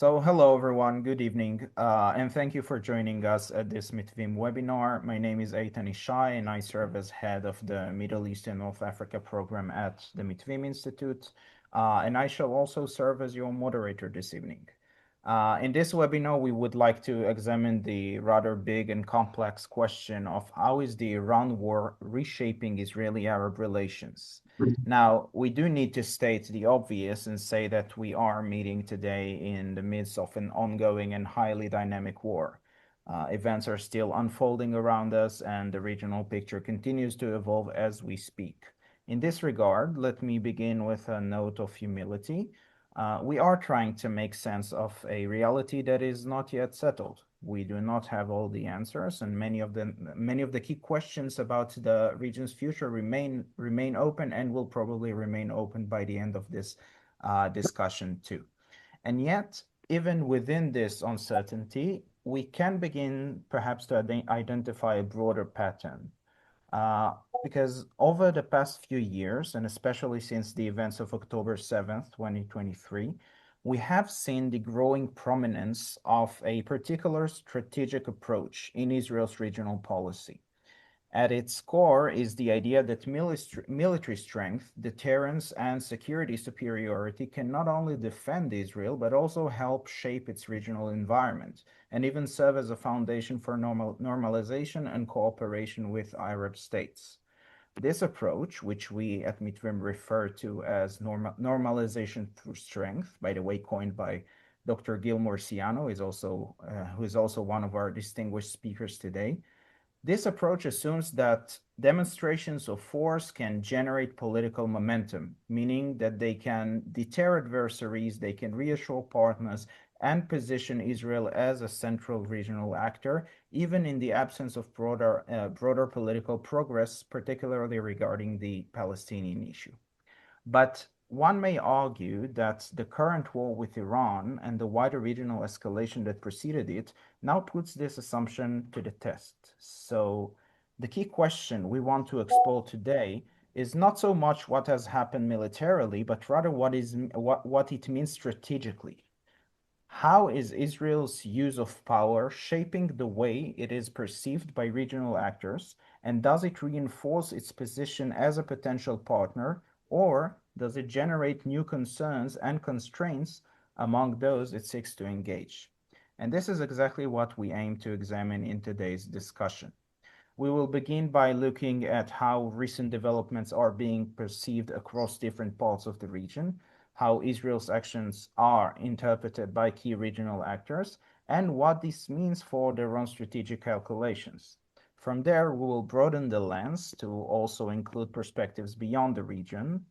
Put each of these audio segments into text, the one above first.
Hello everyone, good evening, and thank you for joining us at this Mitvim webinar. My name is Eitan Ishai, and I serve as head of the Middle East and North Africa program at the Mitvim Institute, and I shall also serve as your moderator this evening. In this webinar, we would like to examine the rather big and complex question of how is the Iran war reshaping Israeli-Arab relations? Now, we do need to state the obvious and say that we are meeting today in the midst of an ongoing and highly dynamic war. Events are still unfolding around us, and the regional picture continues to evolve as we speak. In this regard, let me begin with a note of humility. We are trying to make sense of a reality that is not yet settled. We do not have all the answers, and many of the key questions about the region's future remain open and will probably remain open by the end of this discussion too. And yet, even within this uncertainty, we can begin perhaps to identify a broader pattern. Uh, because over the past few years, and especially since the events of October 7th, 2023, we have seen the growing prominence of a particular strategic approach in Israel's regional policy. At its core is the idea that military strength, deterrence, and security superiority can not only defend Israel, but also help shape its regional environment, and even serve as a foundation for normalization and cooperation with Arab states. This approach, which we at Mitvim refer to as normalization through strength, by the way, coined by Dr. Gilmore Ciano, who is also one of our distinguished speakers today. This approach assumes that demonstrations of force can generate political momentum, meaning that they can deter adversaries, they can reassure partners, and position Israel as a central regional actor, even in the absence of broader political progress, particularly regarding the Palestinian issue. But one may argue that the current war with Iran and the wider regional escalation that preceded it now puts this assumption to the test. So, the key question we want to explore today is not so much what has happened militarily, but rather what it means strategically. How is Israel's use of power shaping the way it is perceived by regional actors, and does it reinforce its position as a potential partner, or does it generate new concerns and constraints among those it seeks to engage? And this is exactly what we aim to examine in today's discussion. We will begin by looking at how recent developments are being perceived across different parts of the region, how Israel's actions are interpreted by key regional actors, and what this means for their own strategic calculations. From there, we will broaden the lens to also include perspectives beyond the region,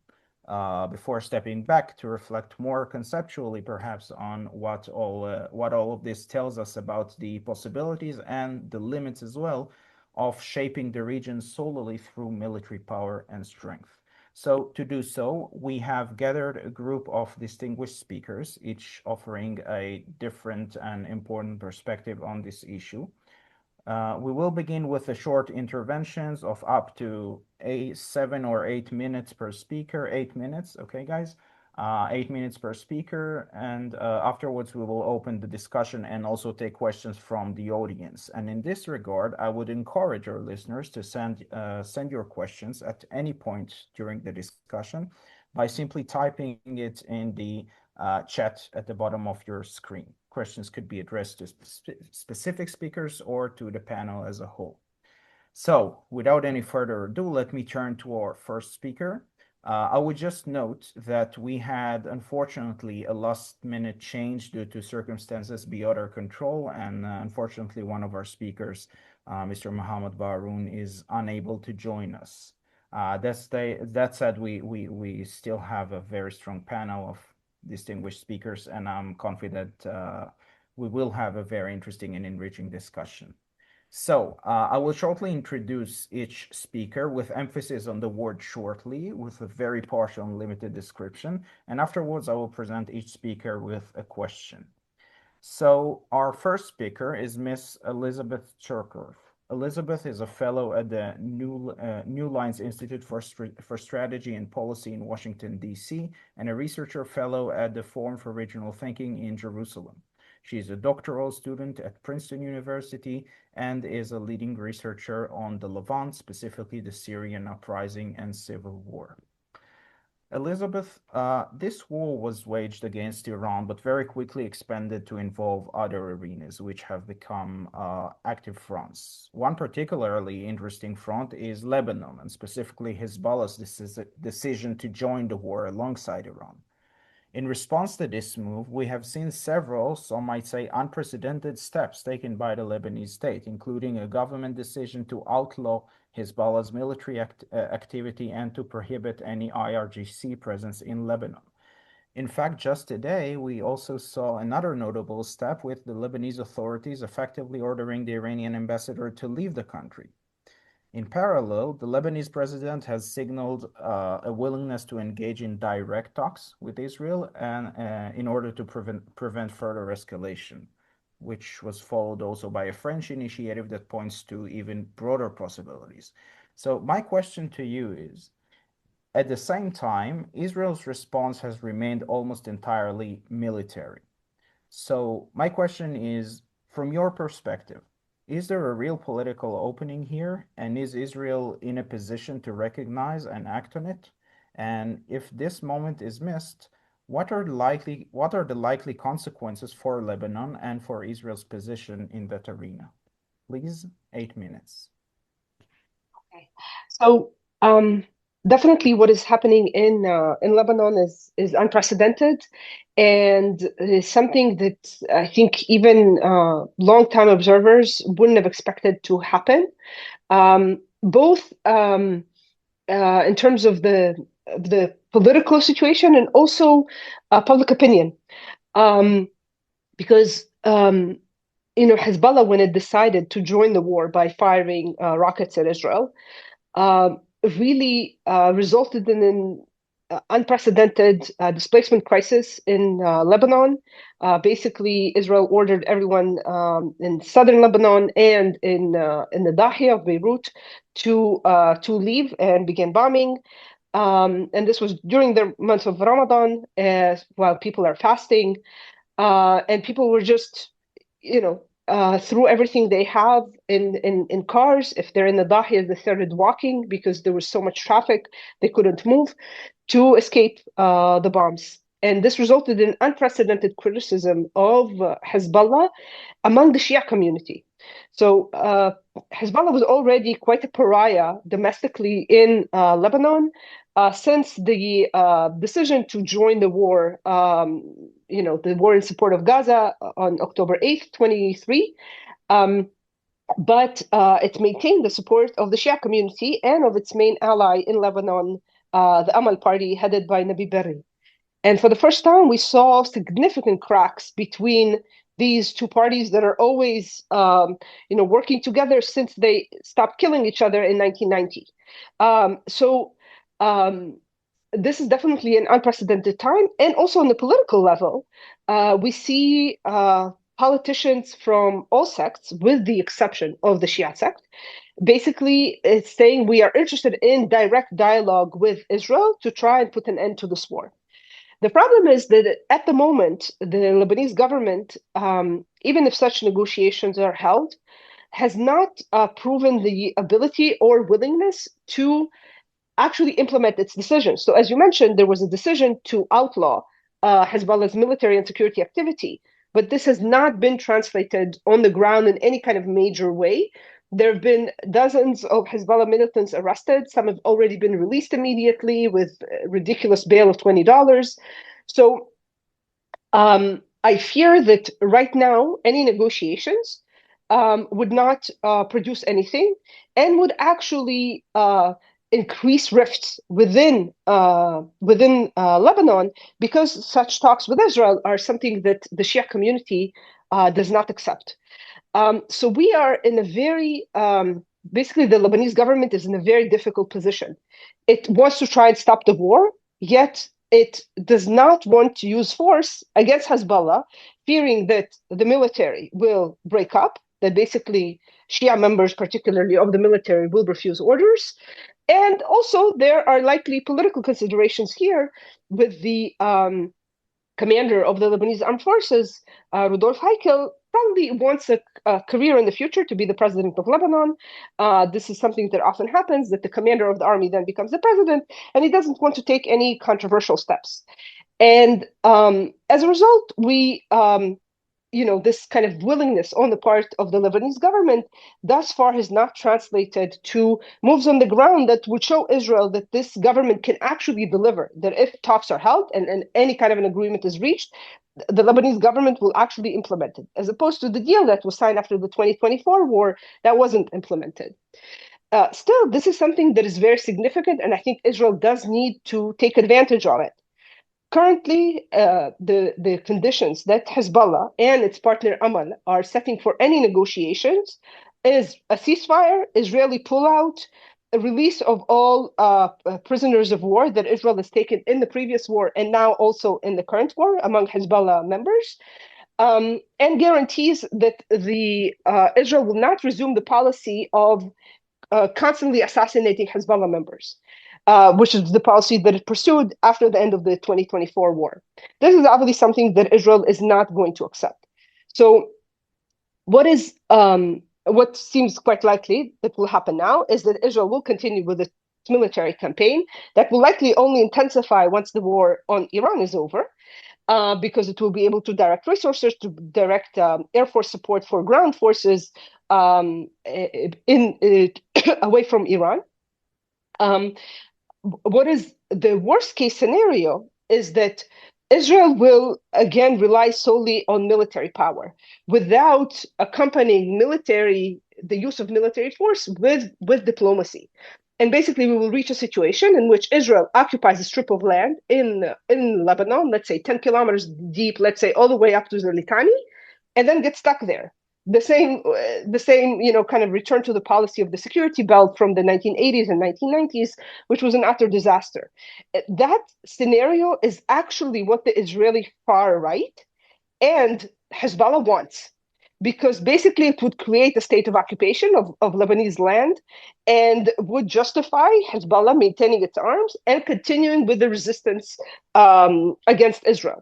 before stepping back to reflect more conceptually, perhaps, on what all of this tells us about the possibilities and the limits as well of shaping the region solely through military power and strength. So, to do so, we have gathered a group of distinguished speakers, each offering a different and important perspective on this issue. We will begin with the short interventions of up to 7 or 8 minutes per speaker. 8 minutes, okay, guys? 8 minutes per speaker, and afterwards we will open the discussion and also take questions from the audience. And in this regard, I would encourage our listeners to send your questions at any point during the discussion by simply typing it in the chat at the bottom of your screen. Questions could be addressed to specific speakers or to the panel as a whole. So, without any further ado, let me turn to our first speaker. I would just note that we had, unfortunately, a last-minute change due to circumstances beyond our control, and unfortunately, one of our speakers, Mr. Mohammed Baroun, is unable to join us. That said, we still have a very strong panel of distinguished speakers, and I'm confident we will have a very interesting and enriching discussion. So, I will shortly introduce each speaker with emphasis on the word shortly, with a very partial and limited description, and afterwards I will present each speaker with a question. So, our first speaker is Miss Elizabeth Cherkoff. Elizabeth is a fellow at the New Lines Institute for Strategy and Policy in Washington, D.C., and a researcher fellow at the Forum for Regional Thinking in Jerusalem. She is a doctoral student at Princeton University and is a leading researcher on the Levant, specifically the Syrian uprising and civil war. Elizabeth, this war was waged against Iran, but very quickly expanded to involve other arenas, which have become active fronts. One particularly interesting front is Lebanon, and specifically Hezbollah's decision to join the war alongside Iran. In response to this move, we have seen several, some might say unprecedented steps taken by the Lebanese state, including a government decision to outlaw Hezbollah's military activity and to prohibit any IRGC presence in Lebanon. In fact, just today, we also saw another notable step with the Lebanese authorities effectively ordering the Iranian ambassador to leave the country. In parallel, the Lebanese president has signaled a willingness to engage in direct talks with Israel and in order to prevent further escalation, which was followed also by a French initiative that points to even broader possibilities. So my question to you is, at the same time, Israel's response has remained almost entirely military. So my question is, from your perspective, is there a real political opening here? And is Israel in a position to recognize and act on it? And if this moment is missed, what are the likely consequences for Lebanon and for Israel's position in that arena? Please, 8 minutes. Okay. So definitely what is happening in Lebanon is unprecedented and is something that I think even long-time observers wouldn't have expected to happen. Both in terms of the political situation and also public opinion. Because Hezbollah, when it decided to join the war by firing rockets at Israel, uh, really resulted in an unprecedented displacement crisis in Lebanon. Basically, Israel ordered everyone in southern Lebanon and in the Dahia of Beirut to leave and begin bombing. And this was during the month of Ramadan, while people are fasting, and people were just, threw everything they have in cars. If they're in the Dahia, they started walking because there was so much traffic they couldn't move to escape the bombs. And this resulted in unprecedented criticism of Hezbollah among the Shia community. So Hezbollah was already quite a pariah domestically in Lebanon since the decision to join the war, the war in support of Gaza on October 8th, 23. But it maintained the support of the Shia community and of its main ally in Lebanon, the Amal party headed by Nabi Berri. And for the first time, we saw significant cracks between these two parties that are always, working together since they stopped killing each other in 1990. So this is definitely an unprecedented time. And also on the political level, we see politicians from all sects, with the exception of the Shia sect, basically it's saying we are interested in direct dialogue with Israel to try and put an end to this war. The problem is that at the moment, the Lebanese government, even if such negotiations are held, has not proven the ability or willingness to actually implement its decisions. So, as you mentioned, there was a decision to outlaw Hezbollah's military and security activity, but this has not been translated on the ground in any kind of major way. There have been dozens of Hezbollah militants arrested. Some have already been released immediately with a ridiculous bail of $20. So I fear that right now, any negotiations would not produce anything and would actually increase rifts within Lebanon, because such talks with Israel are something that the Shia community does not accept. So we are in a very, basically the Lebanese government is in a very difficult position. It wants to try and stop the war, yet it does not want to use force against Hezbollah, fearing that the military will break up that basically Shia members, particularly of the military, will refuse orders. And also, there are likely political considerations here with the commander of the Lebanese armed forces, Rudolf Heikel, probably wants a career in the future to be the president of Lebanon. This is something that often happens, that the commander of the army then becomes the president, and he doesn't want to take any controversial steps. And as a result, this kind of willingness on the part of the Lebanese government thus far has not translated to moves on the ground that would show Israel that this government can actually deliver, that if talks are held and any kind of an agreement is reached, the Lebanese government will actually implement it, as opposed to the deal that was signed after the 2024 war that wasn't implemented. Still, this is something that is very significant, and I think Israel does need to take advantage of it. Currently, the conditions that Hezbollah and its partner Amal are setting for any negotiations is a ceasefire, Israeli pullout, a release of all prisoners of war that Israel has taken in the previous war and now also in the current war among Hezbollah members, and guarantees that the Israel will not resume the policy of constantly assassinating Hezbollah members. Which is the policy that it pursued after the end of the 2024 war. This is obviously something that Israel is not going to accept. So, what seems quite likely that will happen now is that Israel will continue with its military campaign that will likely only intensify once the war on Iran is over, because it will be able to direct resources, to direct air force support for ground forces away from Iran. What is the worst case scenario is that Israel will again rely solely on military power without accompanying the use of military force with diplomacy. And basically, we will reach a situation in which Israel occupies a strip of land in Lebanon, let's say 10 kilometers deep, let's say all the way up to the Litani, and then get stuck there. The same, kind of return to the policy of the security belt from the 1980s and 1990s, which was an utter disaster. That scenario is actually what the Israeli far right and Hezbollah wants, because basically it would create a state of occupation of Lebanese land and would justify Hezbollah maintaining its arms and continuing with the resistance against Israel.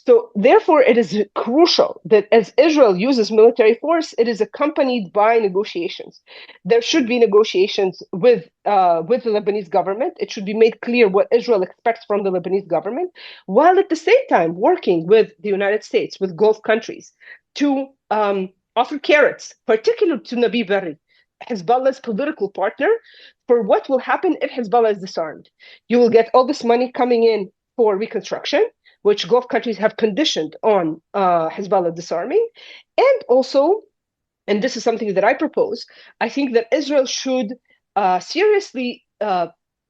So therefore, it is crucial that as Israel uses military force, it is accompanied by negotiations. There should be negotiations with the Lebanese government. It should be made clear what Israel expects from the Lebanese government, while at the same time working with the United States, with Gulf countries, to offer carrots, particularly to Nabi Berri, Hezbollah's political partner, for what will happen if Hezbollah is disarmed. You will get all this money coming in for reconstruction, which Gulf countries have conditioned on Hezbollah disarming. And also, and this is something that I propose, I think that Israel should seriously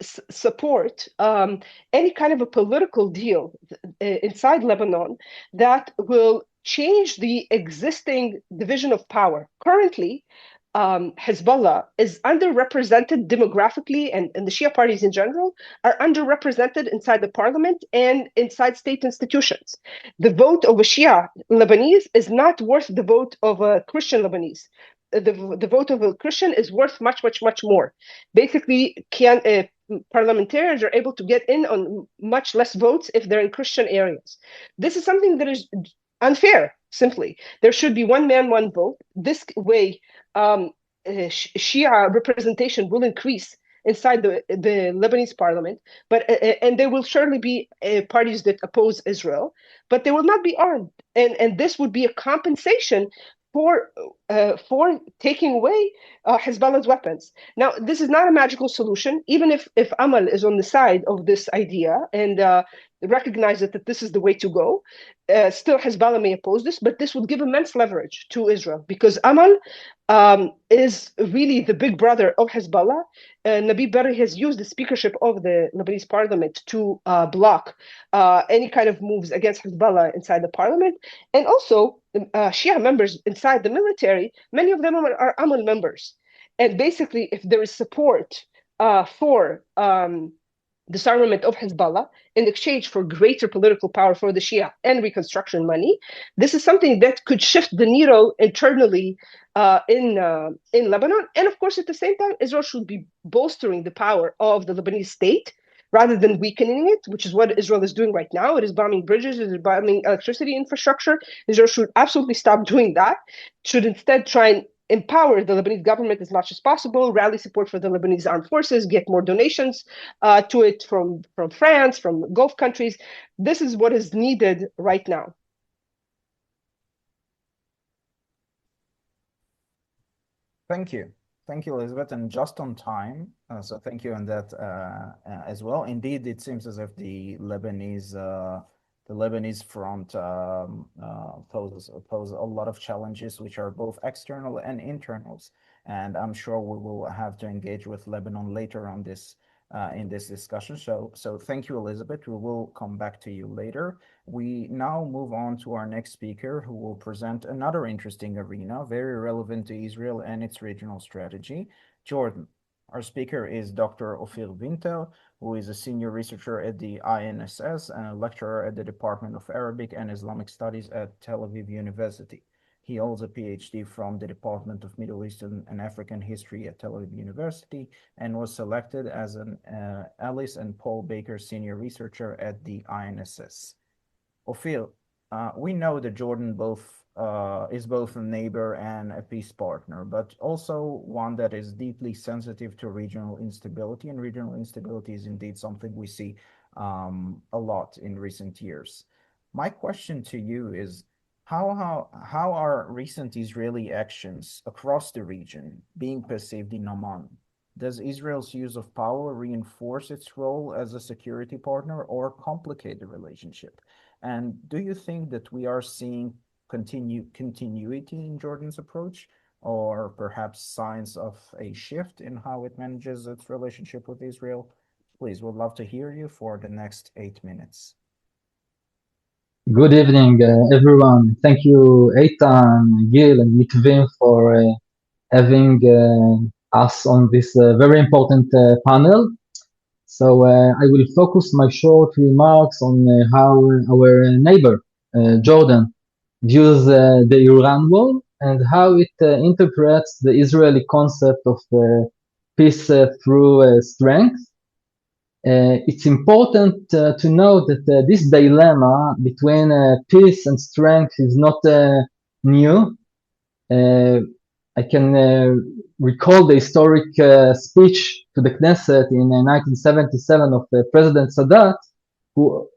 support any kind of a political deal inside Lebanon that will change the existing division of power. Currently, Hezbollah is underrepresented demographically, and the Shia parties in general are underrepresented inside the parliament and inside state institutions. The vote of a Shia Lebanese is not worth the vote of a Christian Lebanese. The vote of a Christian is worth much, much, much more. Basically, parliamentarians are able to get in on much less votes if they're in Christian areas. This is something that is unfair, simply. There should be one man, one vote. This way, Shia representation will increase inside the Lebanese parliament, and there will surely be parties that oppose Israel, but they will not be armed. And this would be a compensation for taking away Hezbollah's weapons. Now, this is not a magical solution, even if Amal is on the side of this idea and recognizes that this is the way to go. Still, Hezbollah may oppose this, but this would give immense leverage to Israel, because Amal is really the big brother of Hezbollah. Nabi Berri has used the speakership of the Lebanese parliament to block any kind of moves against Hezbollah inside the parliament. And also, Shia members inside the military, many of them are Amal members. And basically, if there is support for disarmament of Hezbollah in exchange for greater political power for the Shia and reconstruction money. This is something that could shift the needle internally in Lebanon. And of course, at the same time, Israel should be bolstering the power of the Lebanese state rather than weakening it, which is what Israel is doing right now. It is bombing bridges, it is bombing electricity infrastructure. Israel should absolutely stop doing that. Should instead try and empower the Lebanese government as much as possible, rally support for the Lebanese armed forces, get more donations to it from France, from Gulf countries. This is what is needed right now. Thank you. Thank you, Elizabeth, and just on time. So thank you on that as well. Indeed, it seems as if the Lebanese front poses a lot of challenges, which are both external and internals. And I'm sure we will have to engage with Lebanon later on this in this discussion. So thank you, Elizabeth. We will come back to you later. We now move on to our next speaker, who will present another interesting arena, very relevant to Israel and its regional strategy, Jordan. Our speaker is Dr. Ophir Winter, who is a senior researcher at the INSS and a lecturer at the Department of Arabic and Islamic Studies at Tel Aviv University. He holds a PhD from the Department of Middle Eastern and African History at Tel Aviv University and was selected as an Alice and Paul Baker Senior Researcher at the INSS. Ophir, we know that Jordan is both a neighbor and a peace partner, but also one that is deeply sensitive to regional instability, and regional instability is indeed something we see a lot in recent years. My question to you is, how are recent Israeli actions across the region being perceived in Oman? Does Israel's use of power reinforce its role as a security partner or complicate the relationship? And do you think that we are seeing continuity in Jordan's approach, or perhaps signs of a shift in how it manages its relationship with Israel? Please, we'd love to hear you for the next 8 minutes. Good evening, everyone. Thank you, Eitan, Gil, and Mitvim for having us on this very important panel. So I will focus my short remarks on how our neighbor, Jordan, views the Iran war and how it interprets the Israeli concept of peace through strength. It's important to note that this dilemma between peace and strength is not new. I can recall the historic speech to the Knesset in 1977 of President Sadat, who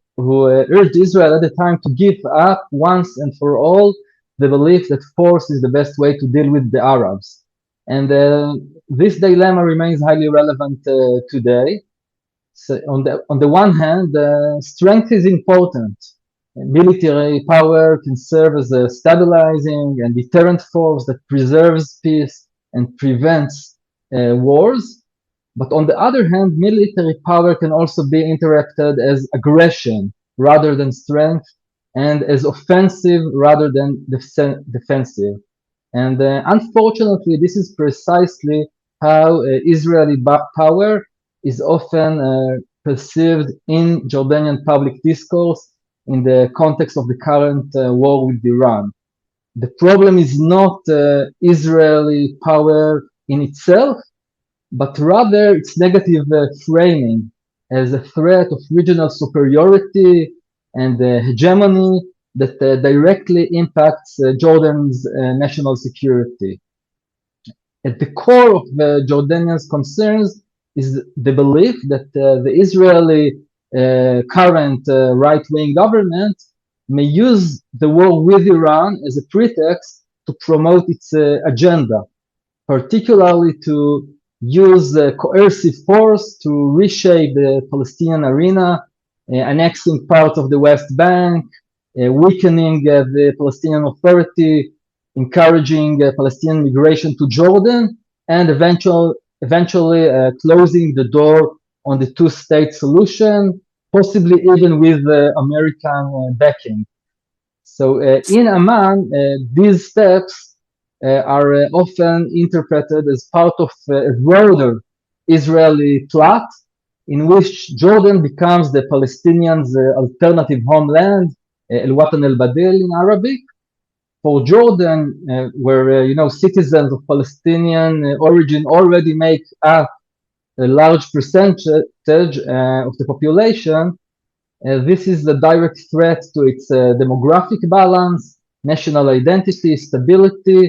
urged Israel at the time to give up once and for all the belief that force is the best way to deal with the Arabs. And this dilemma remains highly relevant today. So on the one hand, strength is important. Military power can serve as a stabilizing and deterrent force that preserves peace and prevents wars. But on the other hand, military power can also be interpreted as aggression rather than strength, and as offensive rather than defensive. And unfortunately, this is precisely how Israeli power is often perceived in Jordanian public discourse in the context of the current war with Iran. The problem is not Israeli power in itself, but rather its negative framing as a threat of regional superiority and hegemony that directly impacts Jordan's national security. At the core of Jordanians' concerns is the belief that the Israeli current right-wing government may use the war with Iran as a pretext to promote its agenda, particularly to use coercive force to reshape the Palestinian arena, annexing parts of the West Bank, weakening the Palestinian Authority, encouraging Palestinian migration to Jordan, and eventually closing the door on the two-state solution, possibly even with American backing. So in Amman, these steps are often interpreted as part of a broader Israeli plot in which Jordan becomes the Palestinians' alternative homeland, al-Watan al-Badil in Arabic. For Jordan, where citizens of Palestinian origin already make up a large percentage of the population, this is a direct threat to its demographic balance, national identity, stability,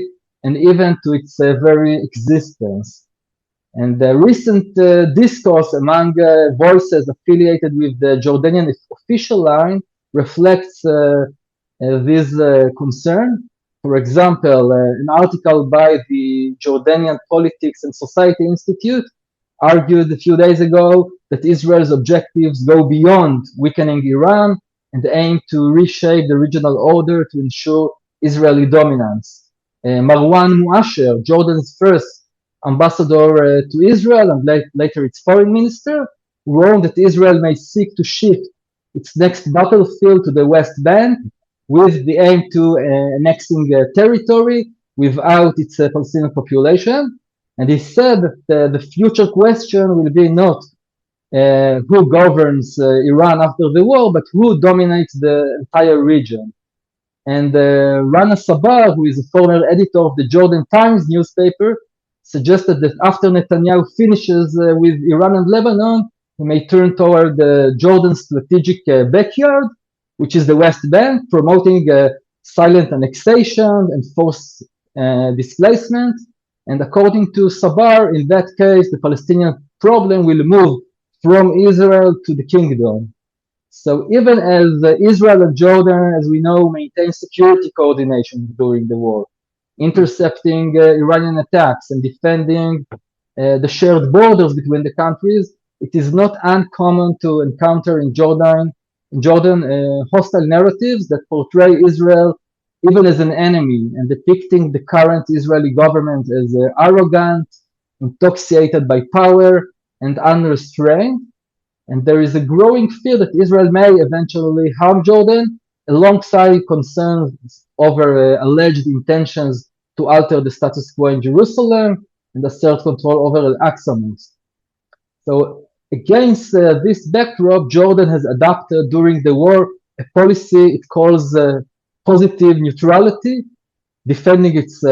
and even to its very existence. And the recent discourse among voices affiliated with the Jordanian official line reflects this concern. For example, an article by the Jordanian Politics and Society Institute argued a few days ago that Israel's objectives go beyond weakening Iran and aim to reshape the regional order to ensure Israeli dominance. Marwan Muasher, Jordan's first ambassador to Israel and later its foreign minister, warned that Israel may seek to shift its next battlefield to the West Bank with the aim to annexing territory without its Palestinian population. And he said that the future question will be not who governs Iran after the war, but who dominates the entire region. And Rana Sabar, who is a former editor of the Jordan Times newspaper, suggested that after Netanyahu finishes with Iran and Lebanon, he may turn toward Jordan's strategic backyard, which is the West Bank, promoting silent annexation and forced displacement. And according to Sabar, in that case, the Palestinian problem will move from Israel to the kingdom. So even as Israel and Jordan, as we know, maintain security coordination during the war, intercepting Iranian attacks and defending the shared borders between the countries, it is not uncommon to encounter in Jordan hostile narratives that portray Israel even as an enemy and depicting the current Israeli government as arrogant, intoxicated by power, and unrestrained. And there is a growing fear that Israel may eventually harm Jordan, alongside concerns over alleged intentions to alter the status quo in Jerusalem and assert control over Al-Aqsa Mosque. So against this backdrop, Jordan has adopted during the war a policy it calls positive neutrality, defending its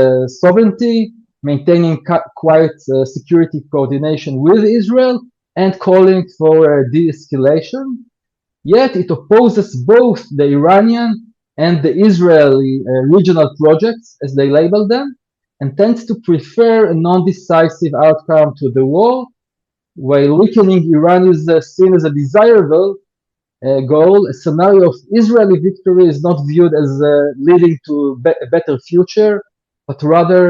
sovereignty, maintaining quiet security coordination with Israel, and calling for de-escalation. Yet it opposes both the Iranian and the Israeli regional projects, as they label them, and tends to prefer a non-decisive outcome to the war, while weakening Iran is seen as a desirable goal. A scenario of Israeli victory is not viewed as leading to a better future, but rather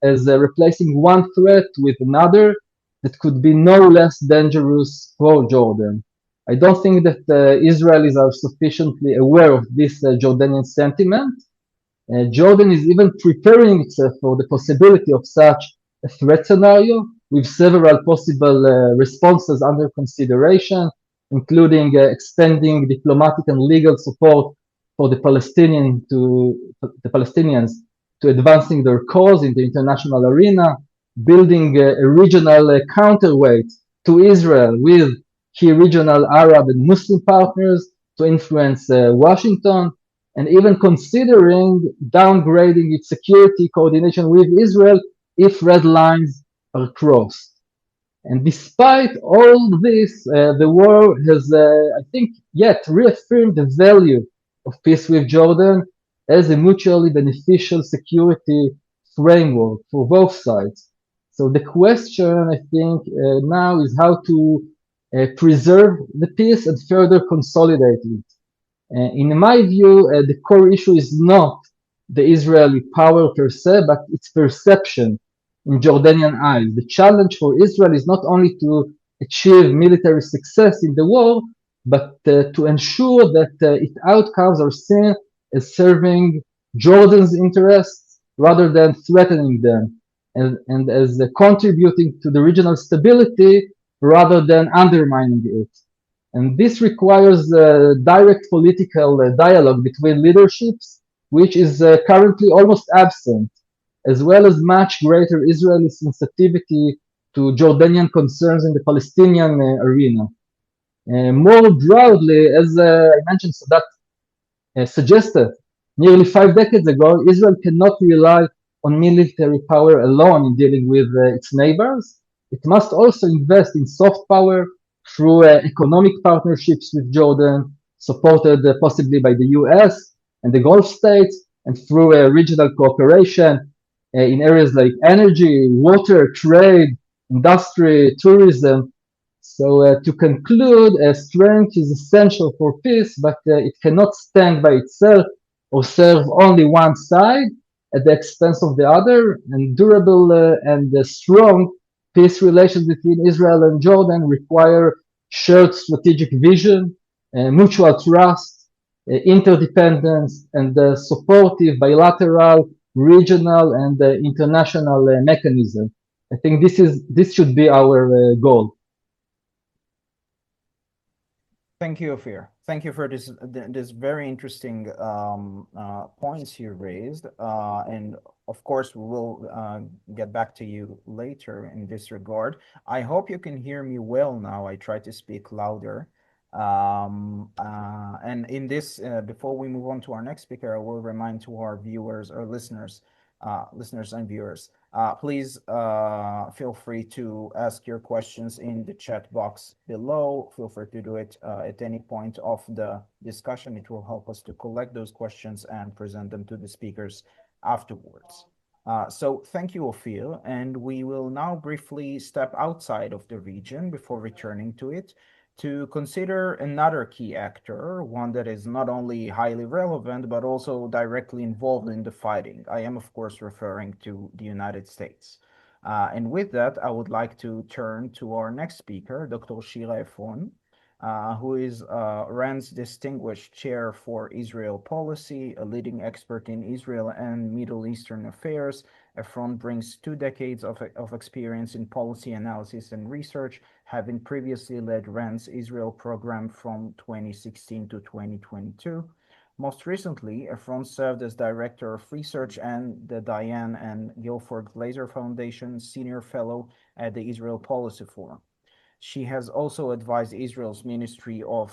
as replacing one threat with another that could be no less dangerous for Jordan. I don't think that Israelis are sufficiently aware of this Jordanian sentiment. Jordan is even preparing itself for the possibility of such a threat scenario, with several possible responses under consideration, including extending diplomatic and legal support for the Palestinians to advancing their cause in the international arena, building a regional counterweight to Israel with key regional Arab and Muslim partners to influence Washington, and even considering downgrading its security coordination with Israel if red lines are crossed. And despite all this, the war has, I think, yet reaffirmed the value of peace with Jordan as a mutually beneficial security framework for both sides. So the question, I think, now is how to preserve the peace and further consolidate it. In my view, the core issue is not the Israeli power per se, but its perception in Jordanian eyes. The challenge for Israel is not only to achieve military success in the war, but to ensure that its outcomes are seen as serving Jordan's interests rather than threatening them, and as contributing to the regional stability rather than undermining it. And this requires direct political dialogue between leaderships, which is currently almost absent, as well as much greater Israeli sensitivity to Jordanian concerns in the Palestinian arena. More broadly, as I mentioned, Sadat suggested nearly 5 decades ago, Israel cannot rely on military power alone in dealing with its neighbors. It must also invest in soft power through economic partnerships with Jordan, supported possibly by the US and the Gulf states, and through regional cooperation in areas like energy, water, trade, industry, tourism. So to conclude, strength is essential for peace, but it cannot stand by itself or serve only one side at the expense of the other. And durable and strong peace relations between Israel and Jordan require shared strategic vision, mutual trust, interdependence, and supportive bilateral, regional, and international mechanism. I think this should be our goal. Thank you, Ophir. Thank you for this very interesting points you raised. And of course, we will get back to you later in this regard. I hope you can hear me well now. I try to speak louder. And in this, before we move on to our next speaker, I will remind to our viewers or listeners and viewers, please feel free to ask your questions in the chat box below. Feel free to do it at any point of the discussion. It will help us to collect those questions and present them to the speakers afterwards. So thank you, Ophir, and we will now briefly step outside of the region before returning to it to consider another key actor, one that is not only highly relevant, but also directly involved in the fighting. I am, of course, referring to the United States. And with that, I would like to turn to our next speaker, Dr. Shira Efron, who is Rand's Distinguished Chair for Israel Policy, a leading expert in Israel and Middle Eastern affairs. Efron brings 2 decades of experience in policy analysis and research, having previously led Rand's Israel program from 2016 to 2022. Most recently, Efron served as Director of Research and the Diane and Guilford Glazer Foundation Senior Fellow at the Israel Policy Forum. She has also advised Israel's Ministry of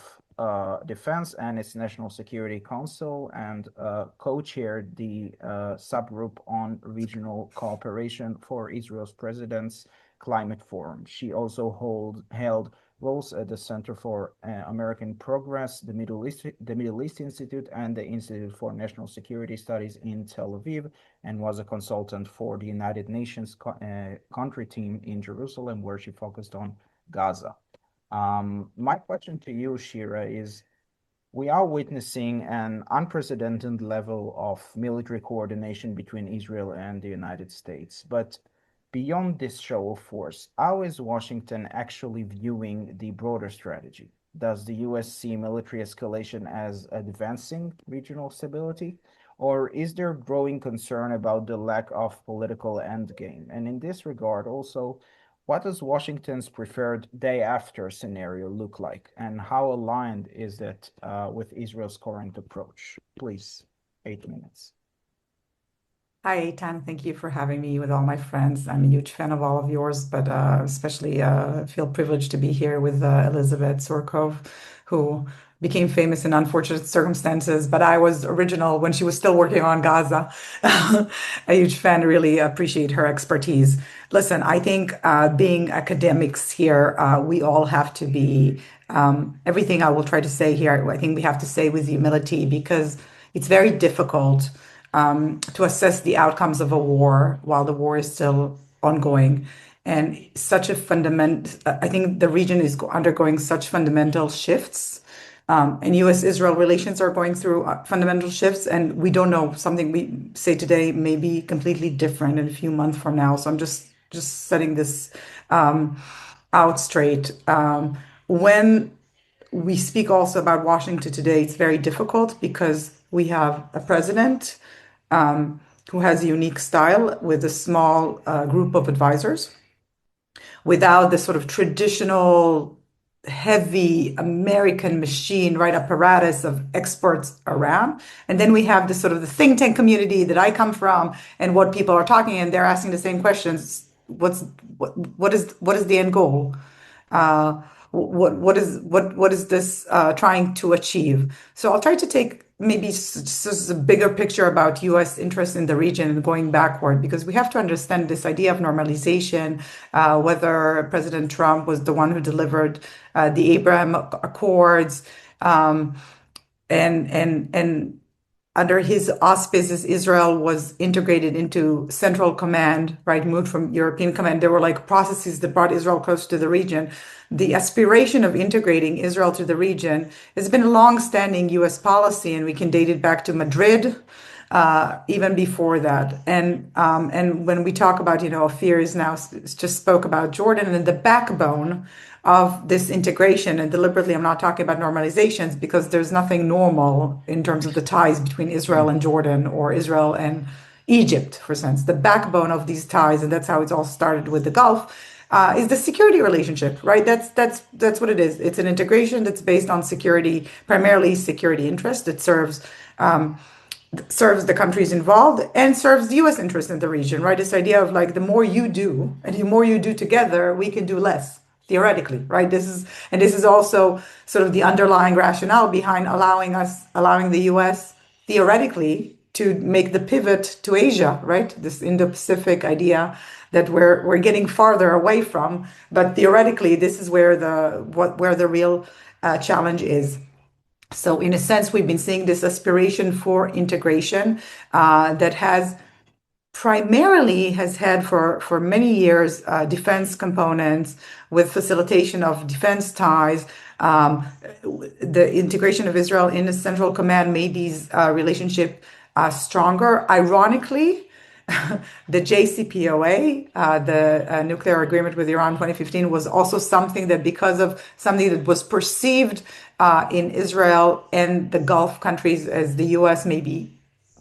Defense and its National Security Council and co-chaired the subgroup on regional cooperation for Israel's President's Climate Forum. She also held roles at the Center for American Progress, the Middle East Institute, and the Institute for National Security Studies in Tel Aviv, and was a consultant for the United Nations country team in Jerusalem, where she focused on Gaza. My question to you, Shira, is we are witnessing an unprecedented level of military coordination between Israel and the United States. But beyond this show of force, how is Washington actually viewing the broader strategy? Does the US see military escalation as advancing regional stability? Or is there growing concern about the lack of political endgame? And in this regard, also, what does Washington's preferred day after scenario look like, and how aligned is it with Israel's current approach? Please, 8 minutes. Hi, Eitan. Thank you for having me with all my friends. I'm a huge fan of all of yours, but especially feel privileged to be here with Elizabeth Surkov, who became famous in unfortunate circumstances, but I was original when she was still working on Gaza. A huge fan, really appreciate her expertise. Listen, I think being academics here, we all have to be, everything I will try to say here, I think we have to say with humility because it's very difficult to assess the outcomes of a war while the war is still ongoing. And such a I think the region is undergoing such fundamental shifts. And US-Israel relations are going through fundamental shifts, and we don't know, something we say today may be completely different in a few months from now. So I'm just setting this out straight. When we speak also about Washington today, it's very difficult because we have a president who has a unique style with a small group of advisors without the sort of traditional heavy American machine, right, apparatus of experts around. And then we have the sort of the think tank community that I come from and what people are talking, and they're asking the same questions. what is the end goal? What is this trying to achieve? So I'll try to take maybe just a bigger picture about U.S. interest in the region and going backward, because we have to understand this idea of normalization, whether President Trump was the one who delivered the Abraham Accords, and under his auspices, Israel was integrated into Central Command, right? Moved from European Command. There were like processes that brought Israel close to the region. The aspiration of integrating Israel to the region has been a long-standing U.S. policy, and we can date it back to Madrid, even before that. And when we talk about, Ophir is now just spoke about Jordan, and the backbone of this integration, and deliberately I'm not talking about normalizations because there's nothing normal in terms of the ties between Israel and Jordan or Israel and Egypt, for instance. The backbone of these ties, and that's how it's all started with the Gulf, is the security relationship, right? That's what it is. It's an integration that's based on security, primarily security interest that serves the countries involved and serves the U.S. interest in the region, right? This idea of like the more you do and the more you do together, we can do less theoretically, right? This is also sort of the underlying rationale behind allowing the U.S. theoretically to make the pivot to Asia, right? This Indo-Pacific idea that we're getting farther away from, but theoretically, this is where the real challenge is. So in a sense, we've been seeing this aspiration for integration that primarily has had for many years defense components with facilitation of defense ties. The integration of Israel in the Central Command made these relationship stronger. Ironically, the JCPOA, the nuclear agreement with Iran 2015, was also something that, because of something that was perceived in Israel and the Gulf countries as the U.S. maybe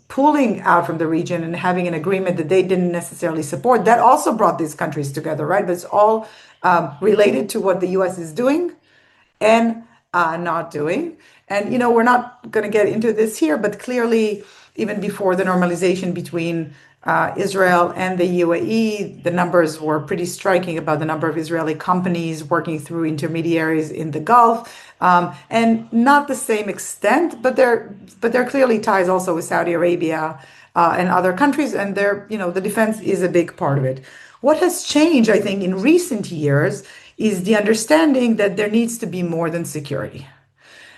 pulling out from the region and having an agreement that they didn't necessarily support, that also brought these countries together, right? But it's all related to what the U.S. is doing and not doing. And, we're not going to get into this here, but clearly, even before the normalization between Israel and the UAE, the numbers were pretty striking about the number of Israeli companies working through intermediaries in the Gulf, and not the same extent, but there are clearly ties also with Saudi Arabia and other countries, and the defense is a big part of it. What has changed, I think, in recent years is the understanding that there needs to be more than security.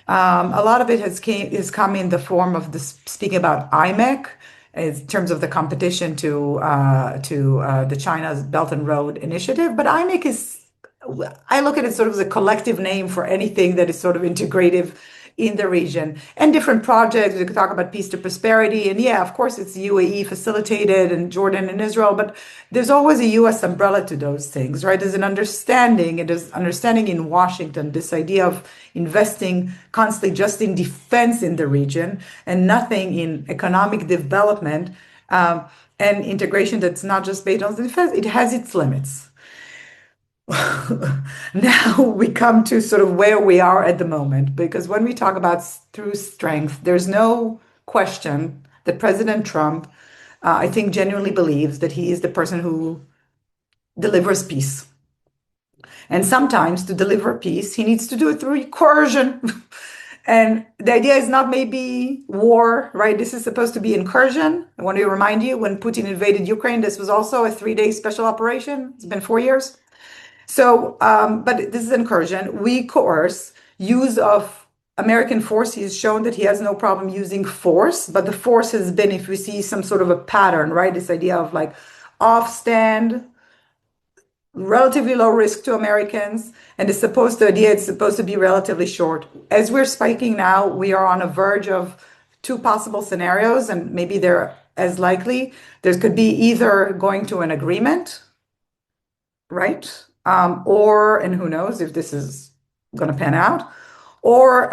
A lot of it has come in the form of this, speaking about IMEC, in terms of the competition to the China's Belt and Road Initiative. But I look at it sort of as a collective name for anything that is sort of integrative in the region, and different projects. We could talk about Peace to Prosperity, and yeah, of course, it's UAE facilitated, and Jordan and Israel, but there's always a U.S. umbrella to those things, right? There's an understanding. It is understanding in Washington, this idea of investing constantly just in defense in the region and nothing in economic development, and integration that's not just based on defense. It has its limits. Now we come to sort of where we are at the moment, because when we talk about through strength, there's no question that President Trump, I think, genuinely believes that he is the person who delivers peace. And sometimes to deliver peace, he needs to do it through coercion. And the idea is not maybe war, right? This is supposed to be incursion. I want to remind you, when Putin invaded Ukraine, this was also a 3-day special operation. It's been 4 years. So, but this is incursion. We coerce use of American force. He's shown that he has no problem using force, but the force has been, if we see some sort of a pattern, right? This idea of like off stand, relatively low risk to Americans, and it's supposed to be relatively short. As we're spiking now, we are on a verge of 2 possible scenarios, and maybe they're as likely. There could be either going to an agreement, right? And who knows if this is going to pan out, or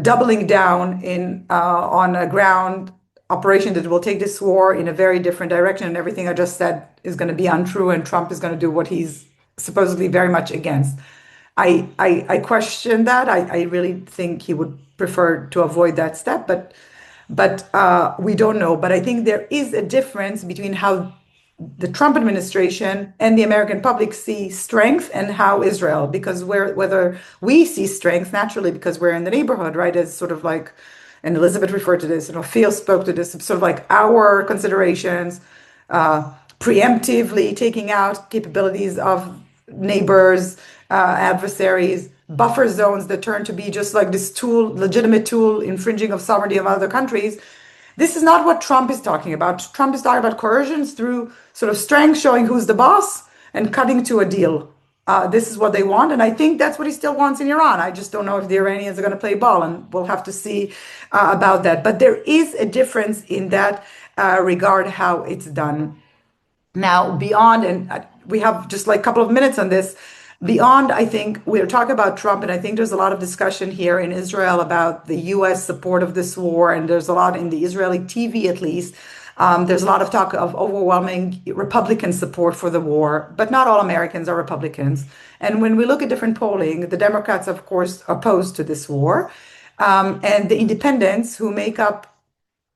doubling down on a ground operation that will take this war in a very different direction, and everything I just said is going to be untrue, and Trump is going to do what he's supposedly very much against. I question that. I really think he would prefer to avoid that step, but we don't know. But I think there is a difference between how the Trump administration and the American public see strength and how Israel, because whether we see strength naturally because we're in the neighborhood, right, as sort of like, and Elizabeth referred to this, Phil spoke to this, sort of like our considerations, preemptively taking out capabilities of neighbors, adversaries, buffer zones that turn to be just like this tool, legitimate tool, infringing of sovereignty of other countries. This is not what Trump is talking about. Trump is talking about coercion through sort of strength, showing who's the boss, and cutting to a deal. This is what they want, and I think that's what he still wants in Iran. I just don't know if the Iranians are going to play ball, and we'll have to see about that. But there is a difference in that regard how it's done. Now, beyond, and we have just like a couple of minutes on this, beyond, I think we're talking about Trump, and I think there's a lot of discussion here in Israel about the US support of this war, and there's a lot in the Israeli TV at least. There's a lot of talk of overwhelming Republican support for the war, but not all Americans are Republicans. And when we look at different polling, the Democrats, of course, are opposed to this war. And the independents who make up,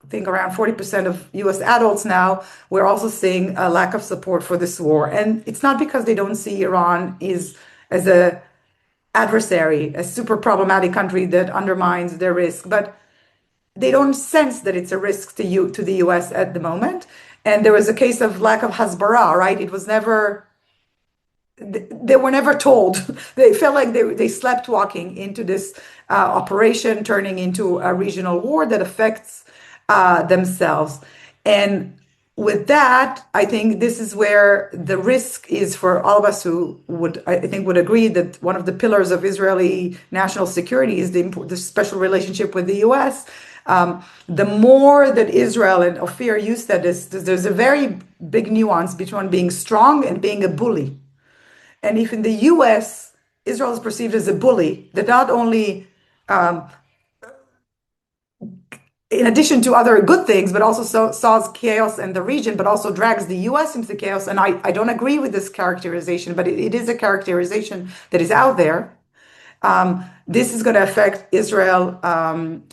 I think, around 40% of US adults now, we're also seeing a lack of support for this war. And it's not because they don't see Iran as a adversary, a super problematic country that undermines their risk, but they don't sense that it's a risk to the US at the moment. And there was a case of lack of Hezbollah, right? It was never, they were never told. They felt like they slept walking into this operation, turning into a regional war that affects themselves. And with that, I think this is where the risk is for all of us who would, I think, would agree that one of the pillars of Israeli national security is the special relationship with the U.S. The more that Israel, and Ophir, you said this, there's a very big nuance between being strong and being a bully. And if in the US, Israel is perceived as a bully that not only, in addition to other good things, but also sows chaos in the region, but also drags the US into chaos. And I don't agree with this characterization, but it is a characterization that is out there. This is going to affect Israel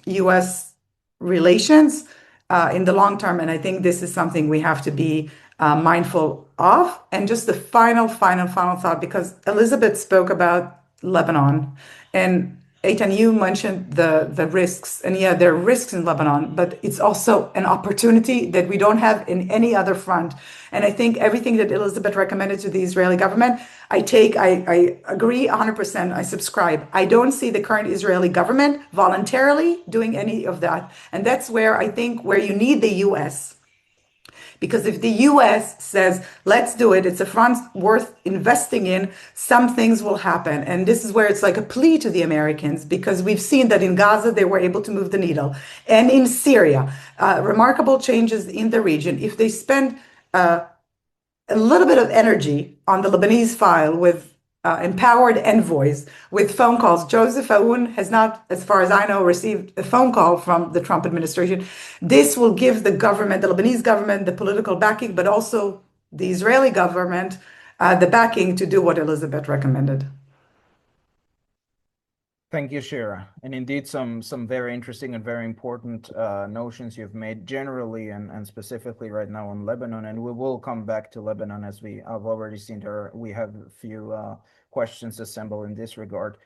US relations in the long term. And I think this is something we have to be mindful of. And just the final thought, because Elizabeth spoke about Lebanon, and Eitan, you mentioned the risks, and yeah, there are risks in Lebanon, but it's also an opportunity that we don't have in any other front. And I think everything that Elizabeth recommended to the Israeli government, I agree 100%. I subscribe. I don't see the current Israeli government voluntarily doing any of that. And that's where I think where you need the US. Because if the US says, let's do it, it's a front worth investing in, some things will happen. And this is where it's like a plea to the Americans, because we've seen that in Gaza, they were able to move the needle. And in Syria, remarkable changes in the region. If they spend a little bit of energy on the Lebanese file with empowered envoys with phone calls. Joseph Aoun has not, as far as I know, received a phone call from the Trump administration. This will give the government, the Lebanese government, the political backing, but also the Israeli government, the backing to do what Elizabeth recommended. Thank you, Shira. And indeed, some very interesting and very important notions you've made generally and specifically right now on Lebanon. And we will come back to Lebanon as I've already seen there. We have a few questions assembled in this regard.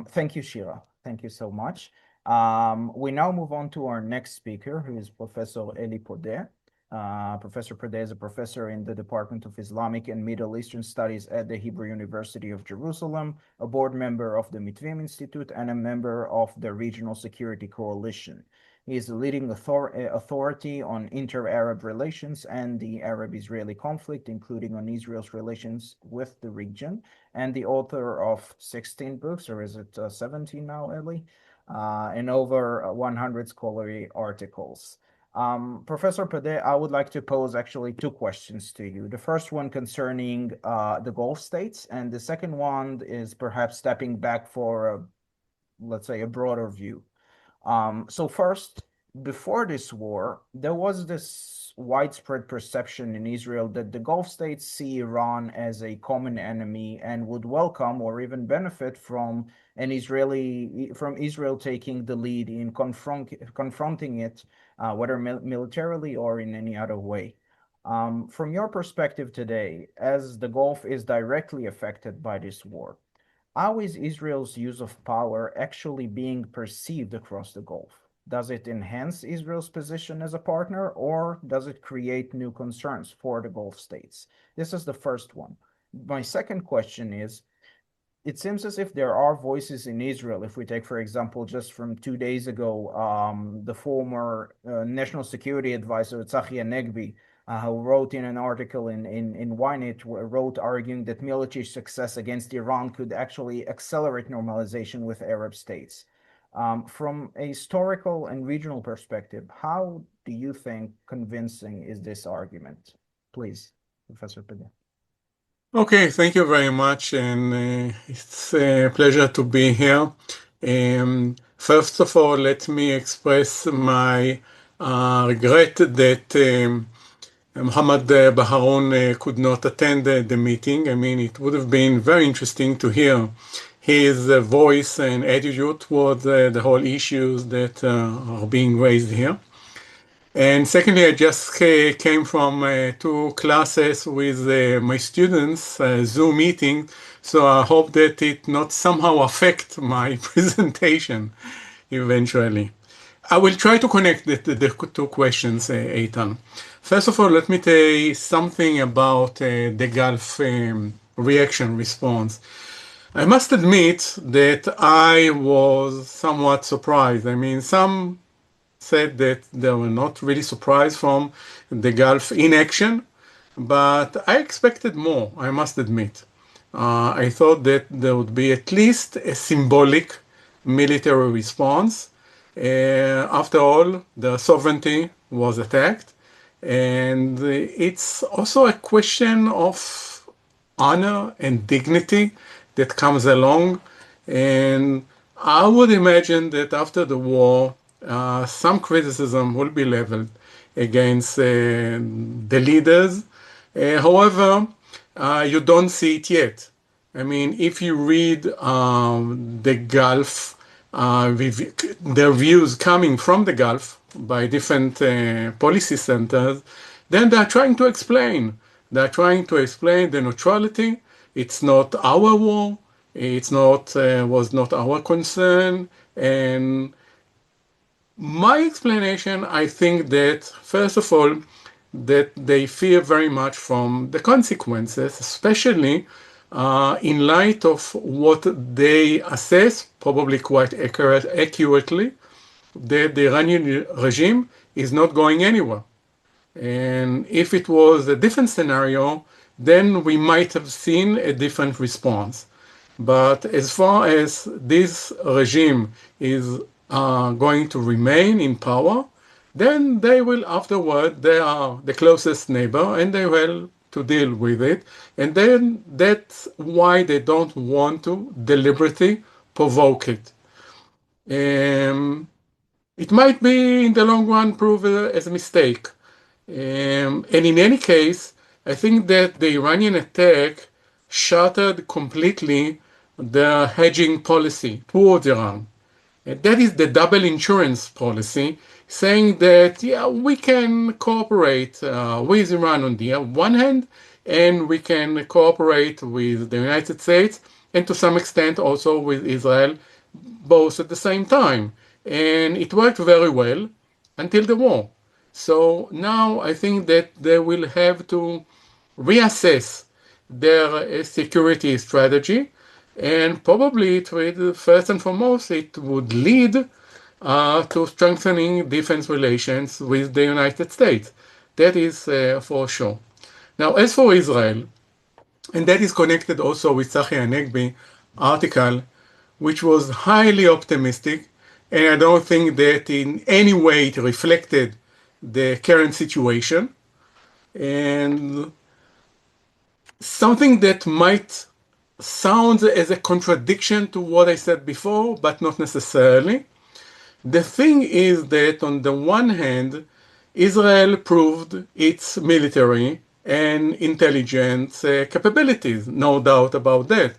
Thank you, Shira. Thank you so much. We now move on to our next speaker, who is Professor Eli Podeh. Professor Podeh is a professor in the Department of Islamic and Middle Eastern Studies at the Hebrew University of Jerusalem, a board member of the Mitvim Institute, and a member of the Regional Security Coalition. He is the leading authority on inter-Arab relations and the Arab-Israeli conflict, including on Israel's relations with the region, and the author of 16 books, or is it 17 now, Eli? And over 100 scholarly articles. Professor Podeh, I would like to pose actually two questions to you. The first one concerning the Gulf states, and the second one is perhaps stepping back for, let's say, a broader view. So first, before this war, there was this widespread perception in Israel that the Gulf states see Iran as a common enemy and would welcome or even benefit from Israel taking the lead in confronting it, whether militarily or in any other way. From your perspective today, as the Gulf is directly affected by this war, how is Israel's use of power actually being perceived across the Gulf? Does it enhance Israel's position as a partner, or does it create new concerns for the Gulf states? This is the first one. My second question is, it seems as if there are voices in Israel. If we take, for example, just from 2 days ago, the former national security advisor, Tzachi Hanegbi, who wrote in an article in Ynet, wrote arguing that military success against Iran could actually accelerate normalization with Arab states. From a historical and regional perspective, how do you think convincing is this argument? Please, Professor Pede. Okay, thank you very much, and it's a pleasure to be here. First of all, let me express my regret that Muhammad Baharoun could not attend the meeting. I mean, it would have been very interesting to hear his voice and attitude towards the whole issues that are being raised here. And secondly, I just came from 2 classes with my students, Zoom meeting, so I hope that it not somehow affect my presentation eventually. I will try to connect the 2 questions, Eitan. First of all, let me tell you something about the Gulf reaction response. I must admit that I was somewhat surprised. I mean, some said that they were not really surprised from the Gulf inaction, but I expected more, I must admit. I thought that there would be at least a symbolic military response. After all, the sovereignty was attacked, and it's also a question of honor and dignity that comes along. And I would imagine that after the war, some criticism will be leveled against the leaders. However, you don't see it yet. I mean, if you read the Gulf, their views coming from the Gulf by different policy centers, then they're trying to explain. They're trying to explain the neutrality. It's not our war. It's not was not our concern. And my explanation, I think that, first of all, that they fear very much from the consequences, especially in light of what they assess, probably quite accurately, that the Iranian regime is not going anywhere. And if it was a different scenario, then we might have seen a different response. But as far as this regime is going to remain in power, then they will afterward, they are the closest neighbor and they will to deal with it. And then that's why they don't want to deliberately provoke it. It might be in the long run prove as a mistake. And in any case, I think that the Iranian attack shattered completely the hedging policy towards Iran. That is the double insurance policy, saying that, yeah, we can cooperate with Iran on the one hand, and we can cooperate with the United States, and to some extent also with Israel, both at the same time. And it worked very well until the war. So now I think that they will have to reassess their security strategy, and probably first and foremost, it would lead to strengthening defense relations with the United States. That is for sure. Now, as for Israel, and that is connected also with Tzachi Hanegbi article, which was highly optimistic, and I don't think that in any way it reflected the current situation. And something that might sound as a contradiction to what I said before, but not necessarily. The thing is that on the one hand, Israel proved its military and intelligence capabilities, no doubt about that.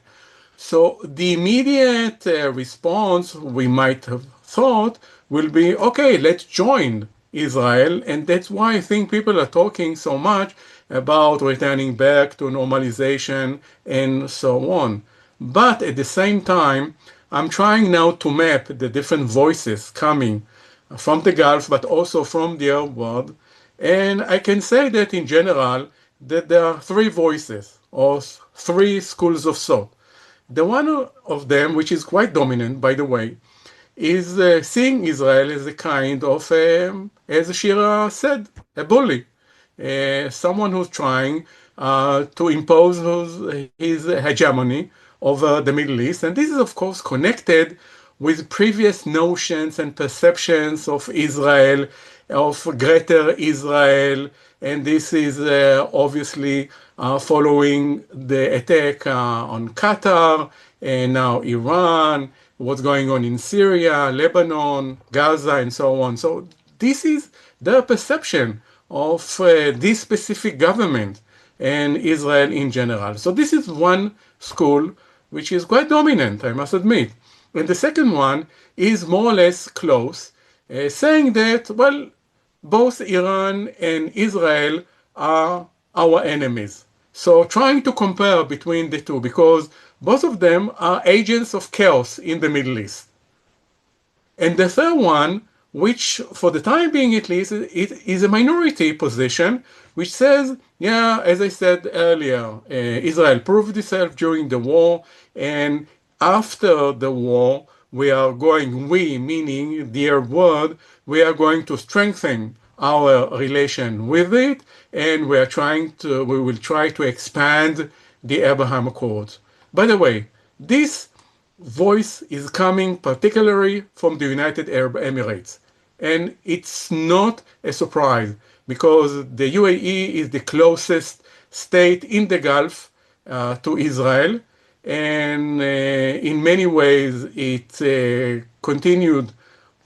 So the immediate response we might have thought will be, okay, let's join Israel, and that's why I think people are talking so much about returning back to normalization and so on. But at the same time, I'm trying now to map the different voices coming from the Gulf, but also from the Arab world. And I can say that in general, that there are three voices or three schools of thought. The one of them, which is quite dominant, by the way, is seeing Israel as a kind of, as Shira said, a bully, someone who's trying to impose his hegemony over the Middle East. And this is, of course, connected with previous notions and perceptions of Israel, of greater Israel. And this is obviously following the attack on Qatar and now Iran, what's going on in Syria, Lebanon, Gaza, and so on. So this is their perception of this specific government and Israel in general. So this is one school which is quite dominant, I must admit. And the second one is more or less close, saying that, well, both Iran and Israel are our enemies. So trying to compare between the two, because both of them are agents of chaos in the Middle East. And the third one, which for the time being at least, it is a minority position, which says, yeah, as I said earlier, Israel proved itself during the war, and after the war, we, meaning the Arab world, we are going to strengthen our relation with it, and we will try to expand the Abraham Accords. By the way, this voice is coming particularly from the United Arab Emirates. And it's not a surprise because the UAE is the closest state in the Gulf to Israel. And in many ways, it continued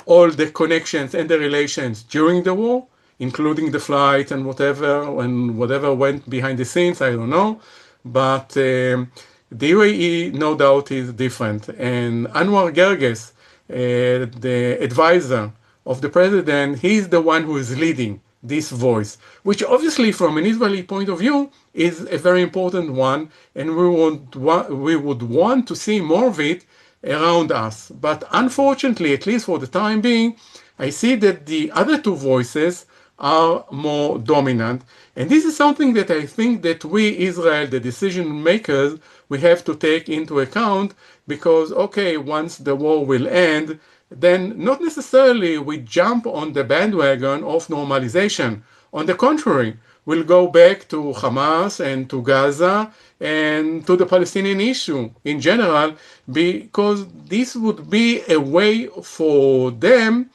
all the connections and the relations during the war, including the flights and whatever went behind the scenes, I don't know. But the UAE, no doubt, is different. And Anwar Gerges, the advisor of the president, he's the one who is leading this voice, which obviously from an Israeli point of view is a very important one, and we would want to see more of it around us. But unfortunately, at least for the time being, I see that the other two voices are more dominant. And this is something that I think that we, Israel, the decision makers, we have to take into account because, okay, once the war will end, then not necessarily we jump on the bandwagon of normalization. On the contrary, we'll go back to Hamas and to Gaza and to the Palestinian issue in general, because this would be a way for them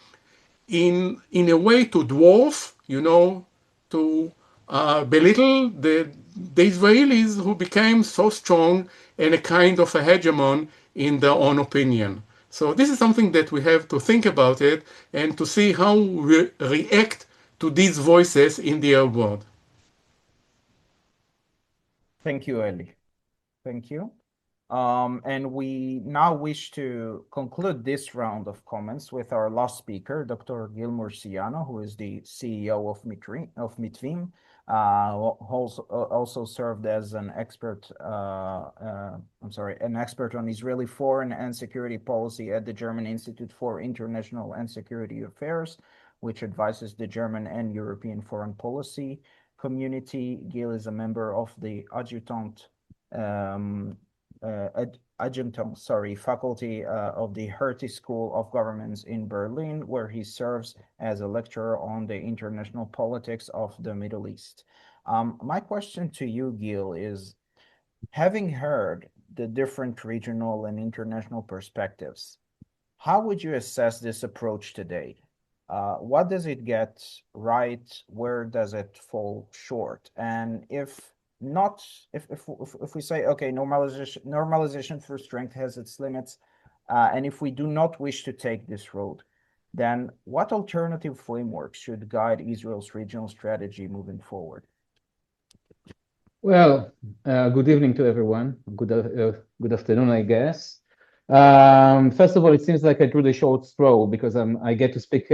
in a way to dwarf, to belittle the Israelis who became so strong and a kind of a hegemon in their own opinion. So this is something that we have to think about it and to see how we react to these voices in the Arab world. Thank you, Eli. Thank you. And we now wish to conclude this round of comments with our last speaker, Dr. Gil Murciano, who is the CEO of Mitvim, also served as an expert, an expert on Israeli foreign and security policy at the German Institute for International and Security Affairs, which advises the German and European foreign policy community. Gil is a member of the faculty of the Hertie School of Governments in Berlin, where he serves as a lecturer on the international politics of the Middle East. My question to you, Gil, is having heard the different regional and international perspectives, how would you assess this approach today? What does it get right? Where does it fall short? And if we say, okay, normalization for strength has its limits, and if we do not wish to take this road, then what alternative frameworks should guide Israel's regional strategy moving forward? Well, good evening to everyone. Good afternoon, I guess. First of all, it seems like I drew the short straw because I get to speak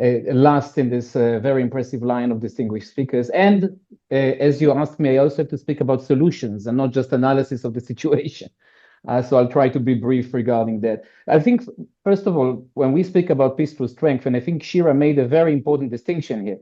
last in this very impressive line of distinguished speakers. And as you asked me, I also have to speak about solutions and not just analysis of the situation. So I'll try to be brief regarding that. I think, first of all, when we speak about peace through strength, and I think Shira made a very important distinction here.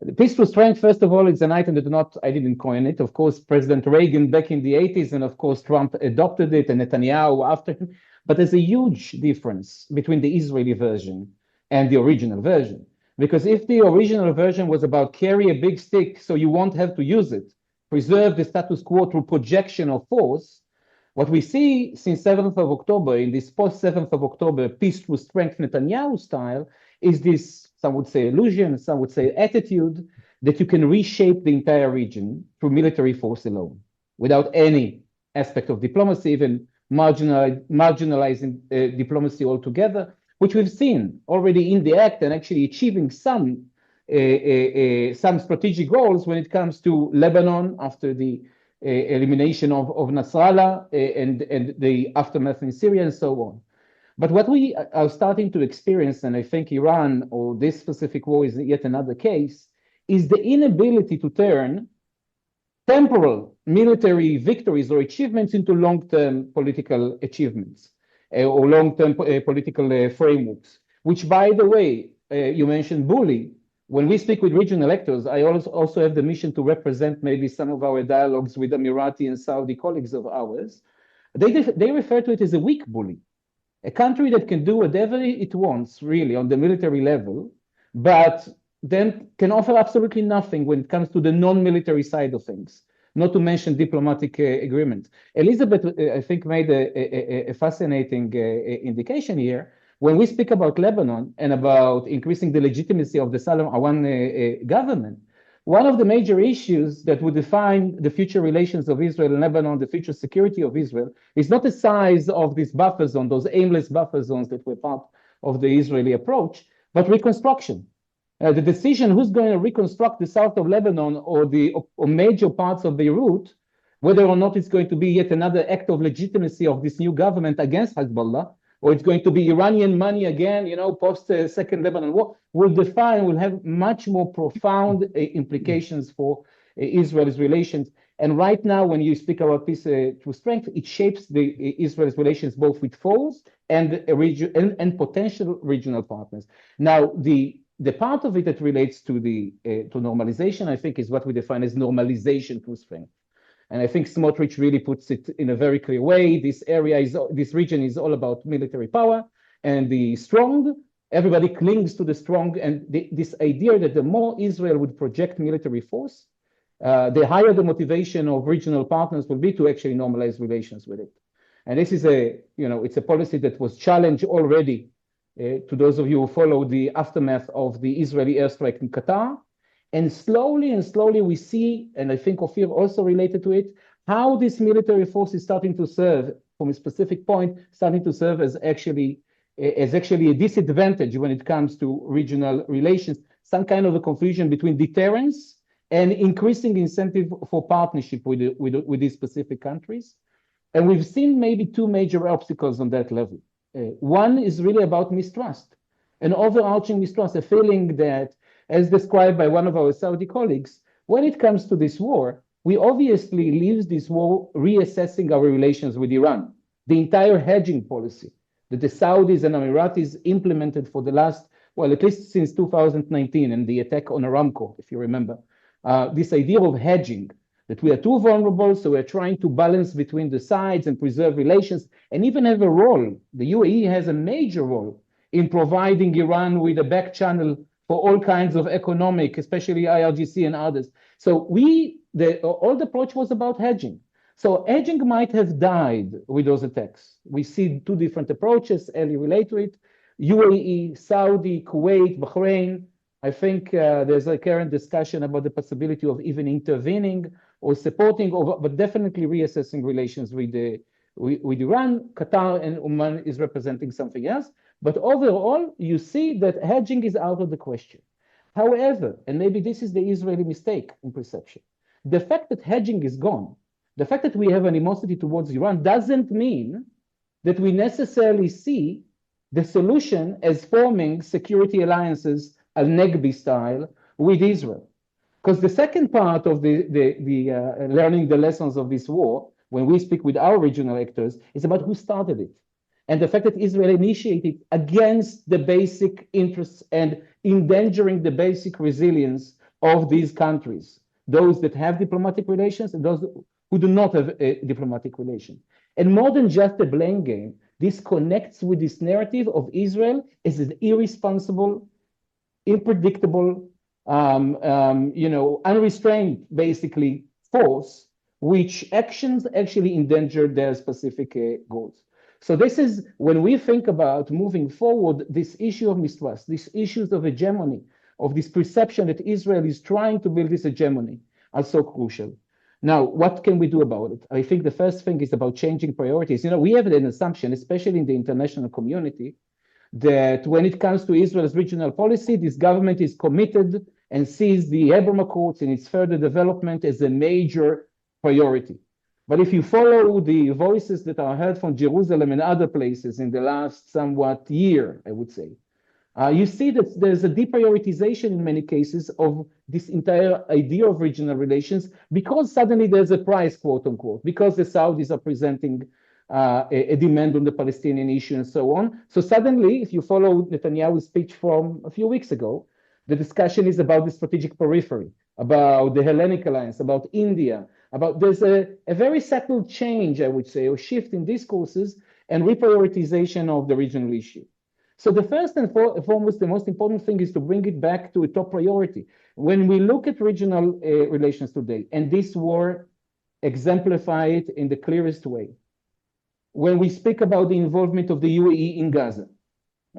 The peace through strength, first of all, is an item that I didn't coin it. Of course, President Reagan back in the 80s, and of course, Trump adopted it, and Netanyahu after him. But there's a huge difference between the Israeli version and the original version. Because if the original version was about carry a big stick so you won't have to use it, preserve the status quo through projection of force, what we see since 7th of October, in this post-7th of October peace through strength Netanyahu style, is this, some would say illusion, some would say attitude, that you can reshape the entire region through military force alone, without any aspect of diplomacy, even marginalizing diplomacy altogether, which we've seen already in the act and actually achieving some strategic goals when it comes to Lebanon after the elimination of Nasrallah and the aftermath in Syria and so on. But what we are starting to experience, and I think Iran or this specific war is yet another case, is the inability to turn temporal military victories or achievements into long-term political achievements or long-term political frameworks, which, by the way, you mentioned bully. When we speak with regional actors, I also have the mission to represent maybe some of our dialogues with Emirati and Saudi colleagues of ours. They refer to it as a weak bully, a country that can do whatever it wants, really, on the military level, but then can offer absolutely nothing when it comes to the non-military side of things, not to mention diplomatic agreements. Elizabeth, I think, made a fascinating indication here. When we speak about Lebanon and about increasing the legitimacy of the Salem Awan government, one of the major issues that would define the future relations of Israel and Lebanon, the future security of Israel, is not the size of this buffer zone, those aimless buffer zones that were part of the Israeli approach, but reconstruction. The decision who's going to reconstruct the south of Lebanon or major parts of Beirut, whether or not it's going to be yet another act of legitimacy of this new government against Hezbollah, or it's going to be Iranian money again, post Second Lebanon War, will have much more profound implications for Israel's relations. And right now, when you speak about peace through strength, it shapes Israel's relations both with foes and potential regional partners. Now, the part of it that relates to normalization, I think, is what we define as normalization through strength. And I think Smotrich really puts it in a very clear way. This region is all about military power and the strong. Everybody clings to the strong. And this idea that the more Israel would project military force, the higher the motivation of regional partners will be to actually normalize relations with it. And this is it's a policy that was challenged already to those of you who follow the aftermath of the Israeli airstrike in Qatar. And slowly we see, and I think Ophir also related to it, how this military force is starting to serve, from a specific point, starting to serve as actually a disadvantage when it comes to regional relations, some kind of a confusion between deterrence and increasing incentive for partnership with these specific countries. And we've seen maybe two major obstacles on that level. One is really about mistrust, an overarching mistrust, a feeling that, as described by one of our Saudi colleagues, when it comes to this war, we obviously leave this war reassessing our relations with Iran. The entire hedging policy that the Saudis and Emiratis implemented for the last, at least since 2019 and the attack on Aramco, if you remember, this idea of hedging, that we are too vulnerable, so we're trying to balance between the sides and preserve relations and even have a role. The UAE has a major role in providing Iran with a back channel for all kinds of economic, especially IRGC and others. So the old approach was about hedging. So hedging might have died with those attacks. We see two different approaches, Eli relate to it, UAE, Saudi, Kuwait, Bahrain. I think there's a current discussion about the possibility of even intervening or supporting, but definitely reassessing relations with Iran. Qatar and Oman is representing something else. But overall, you see that hedging is out of the question. However, and maybe this is the Israeli mistake in perception, the fact that hedging is gone, the fact that we have animosity towards Iran doesn't mean that we necessarily see the solution as forming security alliances al-Negbi style with Israel. Because the second part of learning the lessons of this war, when we speak with our regional actors, is about who started it. And the fact that Israel initiated against the basic interests and endangering the basic resilience of these countries, those that have diplomatic relations and those who do not have a diplomatic relation. And more than just a blame game, this connects with this narrative of Israel as an irresponsible, unpredictable, unrestrained, basically, force, which actions actually endanger their specific goals. So this is when we think about moving forward, this issue of mistrust, these issues of hegemony, of this perception that Israel is trying to build this hegemony are so crucial. Now, what can we do about it? I think the first thing is about changing priorities. We have an assumption, especially in the international community, that when it comes to Israel's regional policy, this government is committed and sees the Abraham Accords and its further development as a major priority. But if you follow the voices that are heard from Jerusalem and other places in the last somewhat year, I would say, you see that there's a deprioritization in many cases of this entire idea of regional relations because suddenly there's a price, quote unquote, because the Saudis are presenting a demand on the Palestinian issue and so on. So suddenly, if you follow Netanyahu's speech from a few weeks ago, the discussion is about the strategic periphery, about the Hellenic alliance, about India, there's a very subtle change, I would say, or shift in discourses and reprioritization of the regional issue. So the first and foremost, the most important thing is to bring it back to a top priority. When we look at regional relations today, and this war exemplify it in the clearest way, when we speak about the involvement of the UAE in Gaza,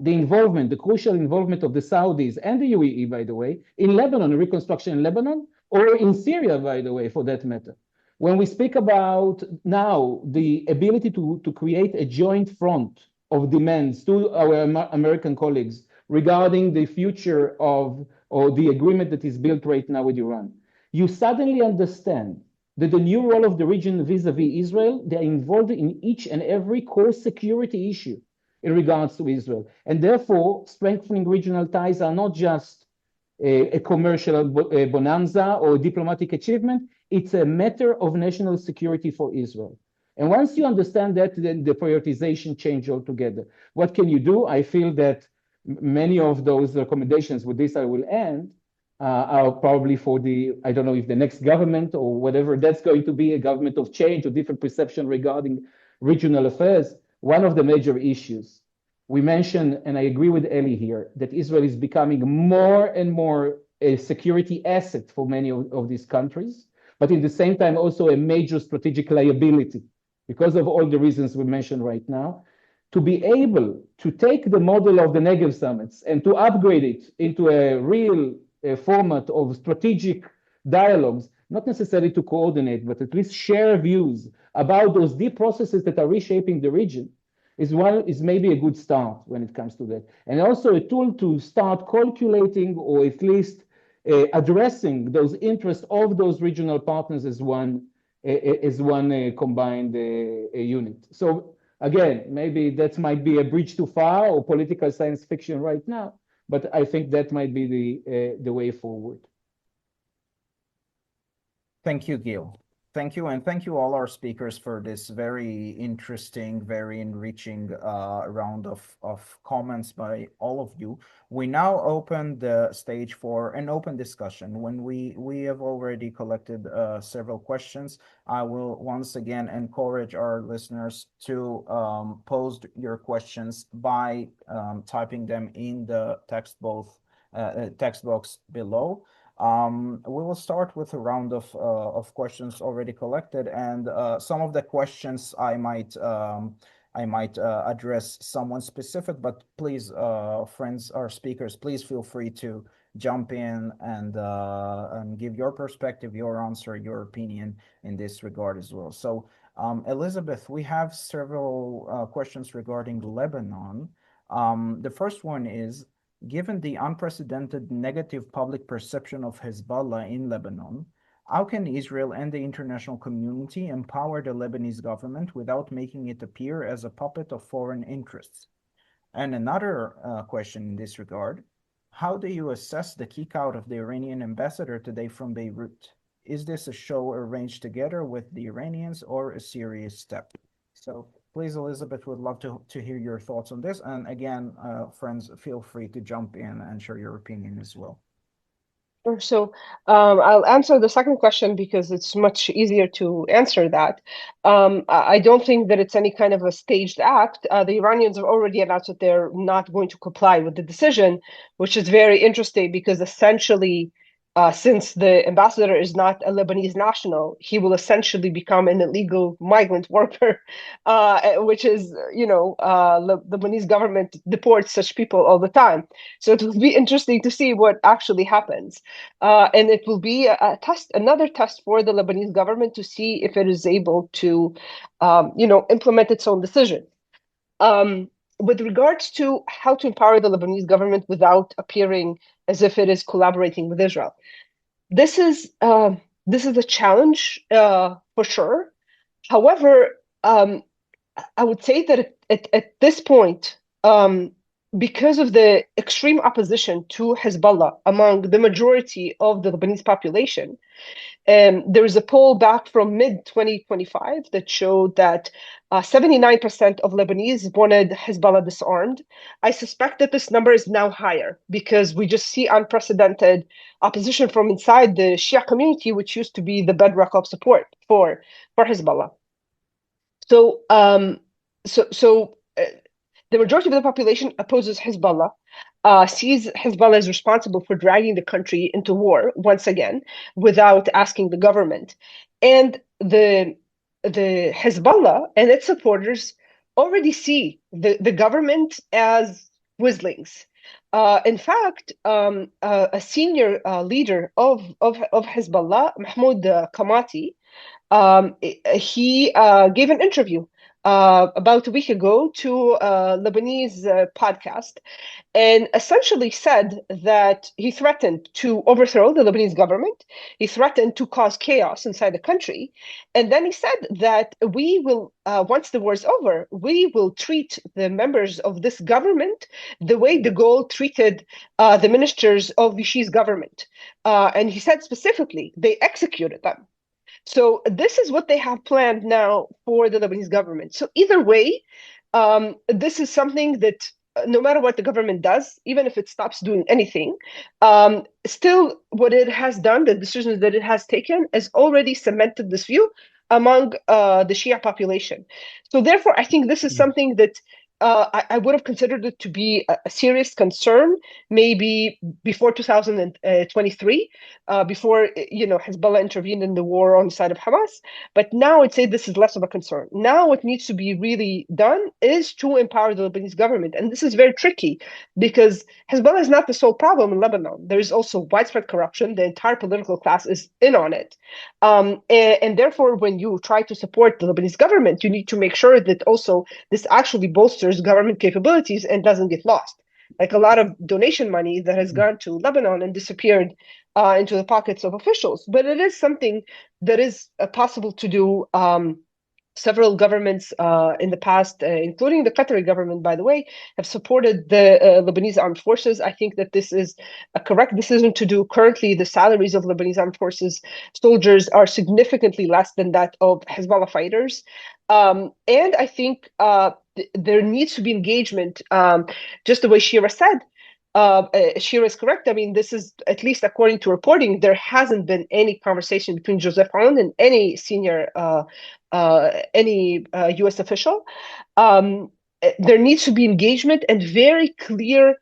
the crucial involvement of the Saudis and the UAE, by the way, in Lebanon, reconstruction in Lebanon, or in Syria, by the way, for that matter. When we speak about now the ability to create a joint front of demands to our American colleagues regarding the future of, or the agreement that is built right now with Iran, you suddenly understand that the new role of the region vis-a-vis Israel, they're involved in each and every core security issue in regards to Israel. And therefore, strengthening regional ties are not just a commercial bonanza or a diplomatic achievement, it's a matter of national security for Israel. And once you understand that, then the prioritization change altogether. What can you do? I feel that many of those recommendations, with this I will end, are probably for I don't know if the next government or whatever, that's going to be a government of change or different perception regarding regional affairs. One of the major issues we mentioned, and I agree with Eli here, that Israel is becoming more and more a security asset for many of these countries, but in the same time also a major strategic liability because of all the reasons we mentioned right now. To be able to take the model of the Negev summits and to upgrade it into a real format of strategic dialogues, not necessarily to coordinate, but at least share views about those deep processes that are reshaping the region, is maybe a good start when it comes to that. And also a tool to start calculating or at least addressing those interests of those regional partners as one combined unit. So again, maybe that might be a bridge too far or political science fiction right now, but I think that might be the way forward. Thank you, Gil. Thank you, and thank you all our speakers for this very interesting, very enriching round of comments by all of you. We now open the stage for an open discussion. When we have already collected several questions, I will once again encourage our listeners to pose your questions by typing them in the text box below. We will start with a round of questions already collected, and some of the questions I might address someone specific, but please, friends or speakers, please feel free to jump in and give your perspective, your answer, your opinion in this regard as well. So, Elizabeth, we have several questions regarding Lebanon. The first one is, given the unprecedented negative public perception of Hezbollah in Lebanon, how can Israel and the international community empower the Lebanese government without making it appear as a puppet of foreign interests? And another question in this regard, How do you assess the kick out of the Iranian ambassador today from Beirut? Is this a show arranged together with the Iranians or a serious step? So please, Elizabeth, would love to hear your thoughts on this. And again, friends, feel free to jump in and share your opinion as well. Sure. So I'll answer the second question because it's much easier to answer that. I don't think that it's any kind of a staged act. The Iranians have already announced that they're not going to comply with the decision, which is very interesting because essentially, since the ambassador is not a Lebanese national, he will essentially become an illegal migrant worker, which is, the Lebanese government deports such people all the time. So it will be interesting to see what actually happens. And it will be another test for the Lebanese government to see if it is able to, implement its own decision. With regards to how to empower the Lebanese government without appearing as if it is collaborating with Israel, this is a challenge for sure. However, I would say that at this point, because of the extreme opposition to Hezbollah among the majority of the Lebanese population, there is a poll back from mid-2025 that showed that 79% of Lebanese wanted Hezbollah disarmed. I suspect that this number is now higher because we just see unprecedented opposition from inside the Shia community, which used to be the bedrock of support for Hezbollah. So, the majority of the population opposes Hezbollah, sees Hezbollah as responsible for dragging the country into war once again without asking the government. And the Hezbollah and its supporters already see the government as Quislings. In fact, a senior leader of Hezbollah, Mahmoud Kamati, he gave an interview about a week ago to a Lebanese podcast and essentially said that he threatened to overthrow the Lebanese government. He threatened to cause chaos inside the country. And then he said that we will, once the war is over, we will treat the members of this government the way de Gaulle treated the ministers of Vichy's government. And he said specifically, they executed them. So this is what they have planned now for the Lebanese government. So either way, this is something that no matter what the government does, even if it stops doing anything, still what it has done, the decisions that it has taken, has already cemented this view among the Shia population. So therefore, I think this is something that I would have considered it to be a serious concern maybe before 2023, before Hezbollah intervened in the war on the side of Hamas. But now I'd say this is less of a concern. Now what needs to be really done is to empower the Lebanese government. And this is very tricky because Hezbollah is not the sole problem in Lebanon. There is also widespread corruption. The entire political class is in on it. And therefore, when you try to support the Lebanese government, you need to make sure that also this actually bolsters government capabilities and doesn't get lost. Like a lot of donation money that has gone to Lebanon and disappeared into the pockets of officials. But it is something that is possible to do. Several governments in the past, including the Qatari government, by the way, have supported the Lebanese armed forces. I think that this is a correct decision to do. Currently, the salaries of Lebanese armed forces soldiers are significantly less than that of Hezbollah fighters. And I think there needs to be engagement, just the way Shira said. Shira is correct. I mean, this is, at least according to reporting, there hasn't been any conversation between Joseph Aoun and any senior, any U.S. official. There needs to be engagement and very clear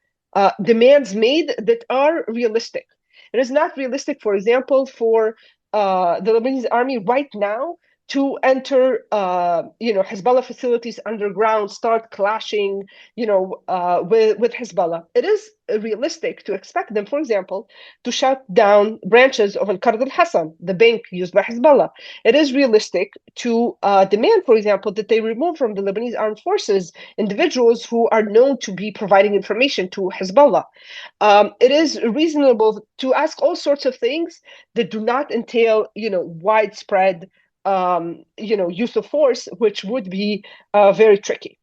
demands made that are realistic. It is not realistic, for example, for the Lebanese army right now to enter, Hezbollah facilities underground, start clashing, with Hezbollah. It is realistic to expect them, for example, to shut down branches of Al-Qard al-Hassan, the bank used by Hezbollah. It is realistic to demand, for example, that they remove from the Lebanese armed forces individuals who are known to be providing information to Hezbollah. It is reasonable to ask all sorts of things that do not entail, widespread use of force, which would be very tricky.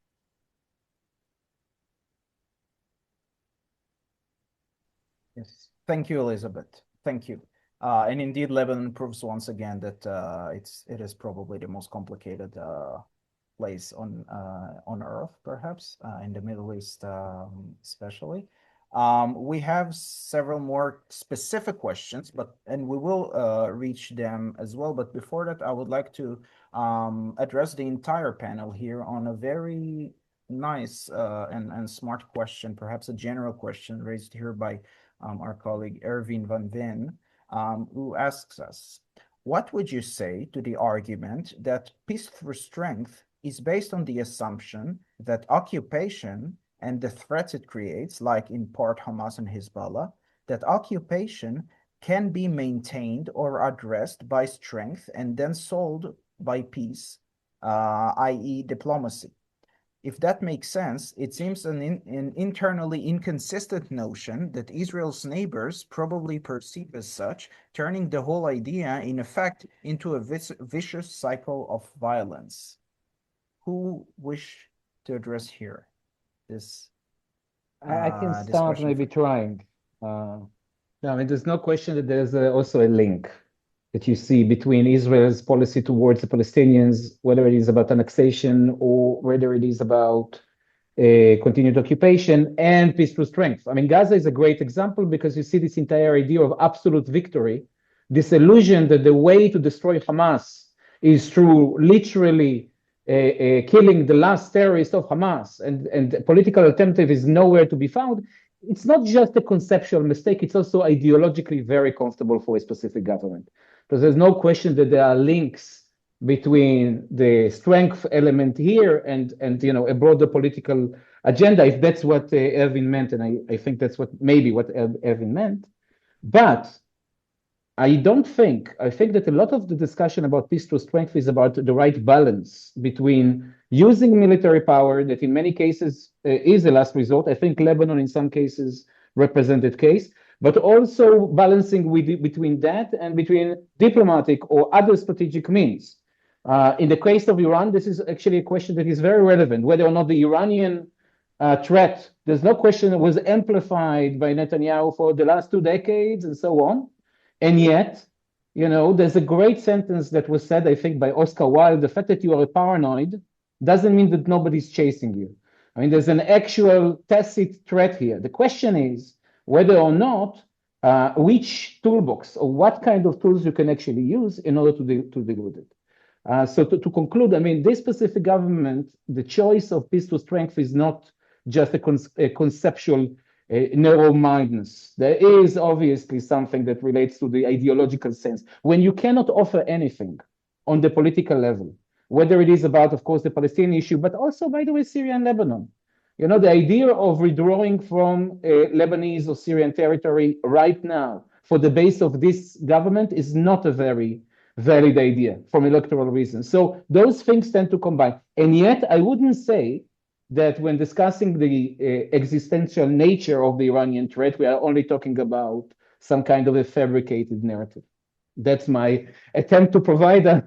Yes. Thank you, Elizabeth. Thank you. And indeed, Lebanon proves once again that it is probably the most complicated place on Earth, perhaps in the Middle East, especially. We have several more specific questions, and we will reach them as well. But before that, I would like to address the entire panel here on a very nice and smart question, perhaps a general question raised here by our colleague Erwin van Ven, who asks us, what would you say to the argument that peace through strength is based on the assumption that occupation and the threats it creates, like in part Hamas and Hezbollah, that occupation can be maintained or addressed by strength and then solved by peace, i.e. diplomacy? If that makes sense, it seems an internally inconsistent notion that Israel's neighbors probably perceive as such, turning the whole idea, in effect, into a vicious cycle of violence. Who wish to address here this I can this start question? maybe trying. No, I mean, there's no question that there's also a link that you see between Israel's policy towards the Palestinians, whether it is about annexation or whether it is about continued occupation and peace through strength. I mean, Gaza is a great example because you see this entire idea of absolute victory, this illusion that the way to destroy Hamas is through literally killing the last terrorist of Hamas, and the political alternative is nowhere to be found. It's not just a conceptual mistake, it's also ideologically very comfortable for a specific government. Because there's no question that there are links between the strength element here and a broader political agenda, if that's what Erwin meant, and I think that's maybe what Erwin meant. But I think that a lot of the discussion about peace through strength is about the right balance between using military power that in many cases is a last resort. I think Lebanon in some cases represented case, but also balancing between that and between diplomatic or other strategic means. In the case of Iran, this is actually a question that is very relevant, whether or not the Iranian threat, there's no question, it was amplified by Netanyahu for the last 2 decades and so on. And yet, there's a great sentence that was said, I think, by Oscar Wilde: the fact that you are paranoid doesn't mean that nobody's chasing you. I mean, there's an actual tacit threat here. The question is whether or not which toolbox or what kind of tools you can actually use in order to deal with it. So to conclude, I mean, this specific government, the choice of peace to strength is not just a conceptual narrow-mindedness. There is obviously something that relates to the ideological sense. When you cannot offer anything on the political level, whether it is about, of course, the Palestinian issue, but also, by the way, Syria and Lebanon. The idea of withdrawing from Lebanese or Syrian territory right now for the base of this government is not a very valid idea from electoral reasons. So those things tend to combine. And yet, I wouldn't say that when discussing the existential nature of the Iranian threat, we are only talking about some kind of a fabricated narrative. That's my attempt to provide a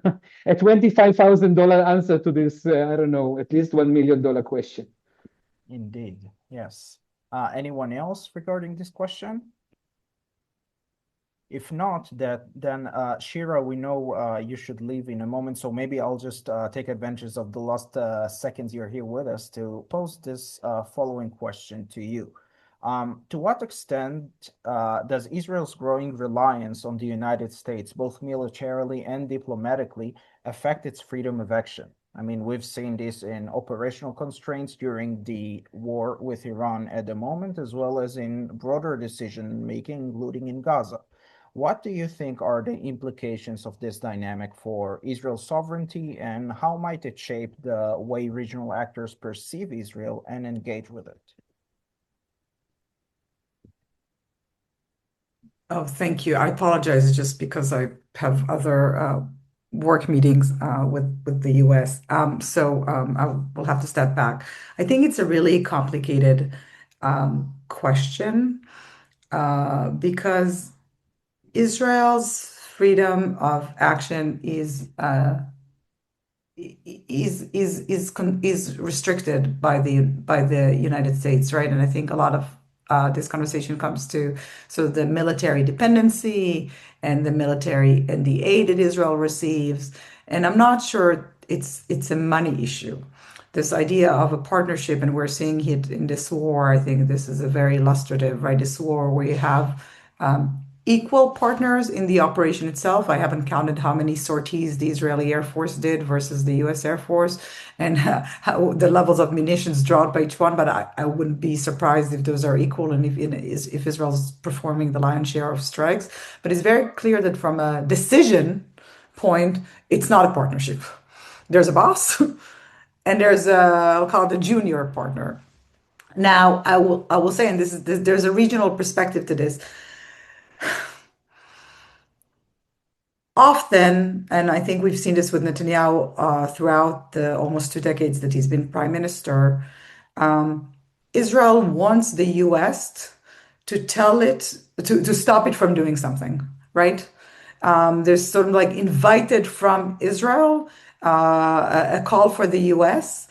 $25,000 answer to this, I don't know, at least $1 million question. Indeed, yes. Anyone else regarding this question? If not, then Shira, we know you should leave in a moment, so maybe I'll just take advantage of the last seconds you're here with us to pose this following question to you. To what extent does Israel's growing reliance on the United States, both militarily and diplomatically, affect its freedom of action? I mean, we've seen this in operational constraints during the war with Iran at the moment, as well as in broader decision-making, including in Gaza. What do you think are the implications of this dynamic for Israel's sovereignty, and how might it shape the way regional actors perceive Israel and engage with it? Oh, thank you. I apologize just because I have other work meetings with the US. So I will have to step back. I think it's a really complicated question because Israel's freedom of action is restricted by the United States, right? And I think a lot of this conversation comes to sort of the military dependency and the aid that Israel receives. And I'm not sure it's a money issue. This idea of a partnership, and we're seeing it in this war. I think this is a very illustrative, right? This war where you have equal partners in the operation itself. I haven't counted how many sorties the Israeli Air Force did versus the US Air Force, and how the levels of munitions drawn by each one, but I wouldn't be surprised if those are equal and if Israel's performing the lion's share of strikes. But it's very clear that from a decision point, it's not a partnership. There's a boss and there's I'll call it a junior partner. Now, I will say, and there's a regional perspective to this. Often, and I think we've seen this with Netanyahu throughout the almost 2 decades that he's been prime minister, Israel wants the US to tell it to stop it from doing something, right? There's sort of like invited from Israel a call for the US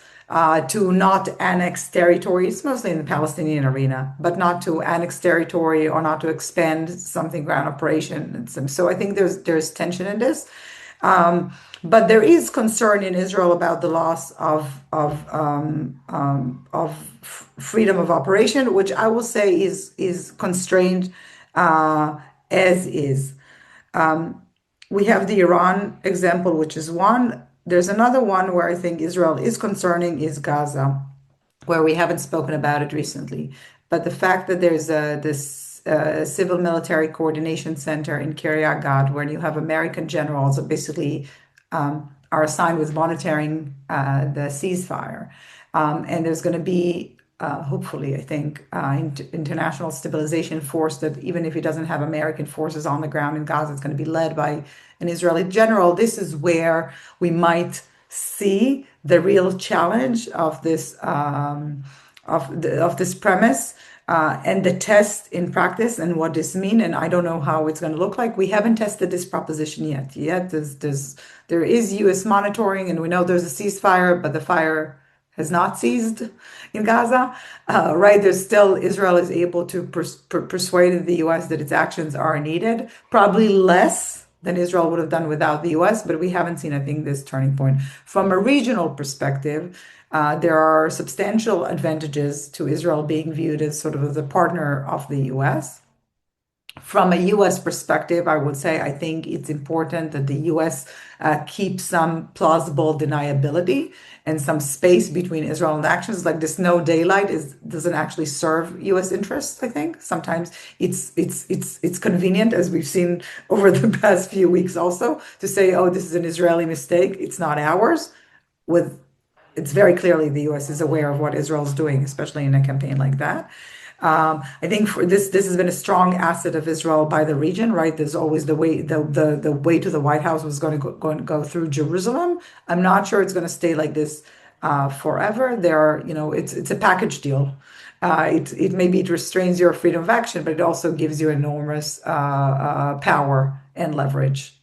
to not annex territories, mostly in the Palestinian arena, but not to annex territory or not to expand something ground operation. So I think there's tension in this. But there is concern in Israel about the loss of freedom of operation, which I will say is constrained as is. We have the Iran example, which is one. There's another one where I think Israel is concerning is Gaza, where we haven't spoken about it recently. But the fact that there's this civil military coordination center in Kiryat Gat, where you have American generals that basically are assigned with monitoring the ceasefire. And there's going to be, hopefully, I think, international stabilization force that even if it doesn't have American forces on the ground in Gaza, it's going to be led by an Israeli general. This is where we might see the real challenge of this of this premise and the test in practice and what this means. And I don't know how it's going to look like. We haven't tested this proposition yet. There is U.S. monitoring, and we know there's a ceasefire, but the fire has not ceased in Gaza, right? There's still, Israel is able to persuade the U.S. that its actions are needed, probably less than Israel would have done without the U.S., but we haven't seen, I think, this turning point. From a regional perspective, there are substantial advantages to Israel being viewed as sort of the partner of the U.S. From a U.S. perspective, I would say I think it's important that the U.S. keep some plausible deniability and some space between Israel and actions. Like this no daylight doesn't actually serve U.S. interests. I think sometimes it's convenient, as we've seen over the past few weeks, also to say, oh, this is an Israeli mistake. It's not ours. It's very clearly the U.S. is aware of what Israel's doing, especially in a campaign like that. I think for this has been a strong asset of Israel by the region, right? There's always the way to the White House was going to go through Jerusalem. I'm not sure it's going to stay like this forever. It's a package deal. It restrains your freedom of action, but it also gives you enormous power and leverage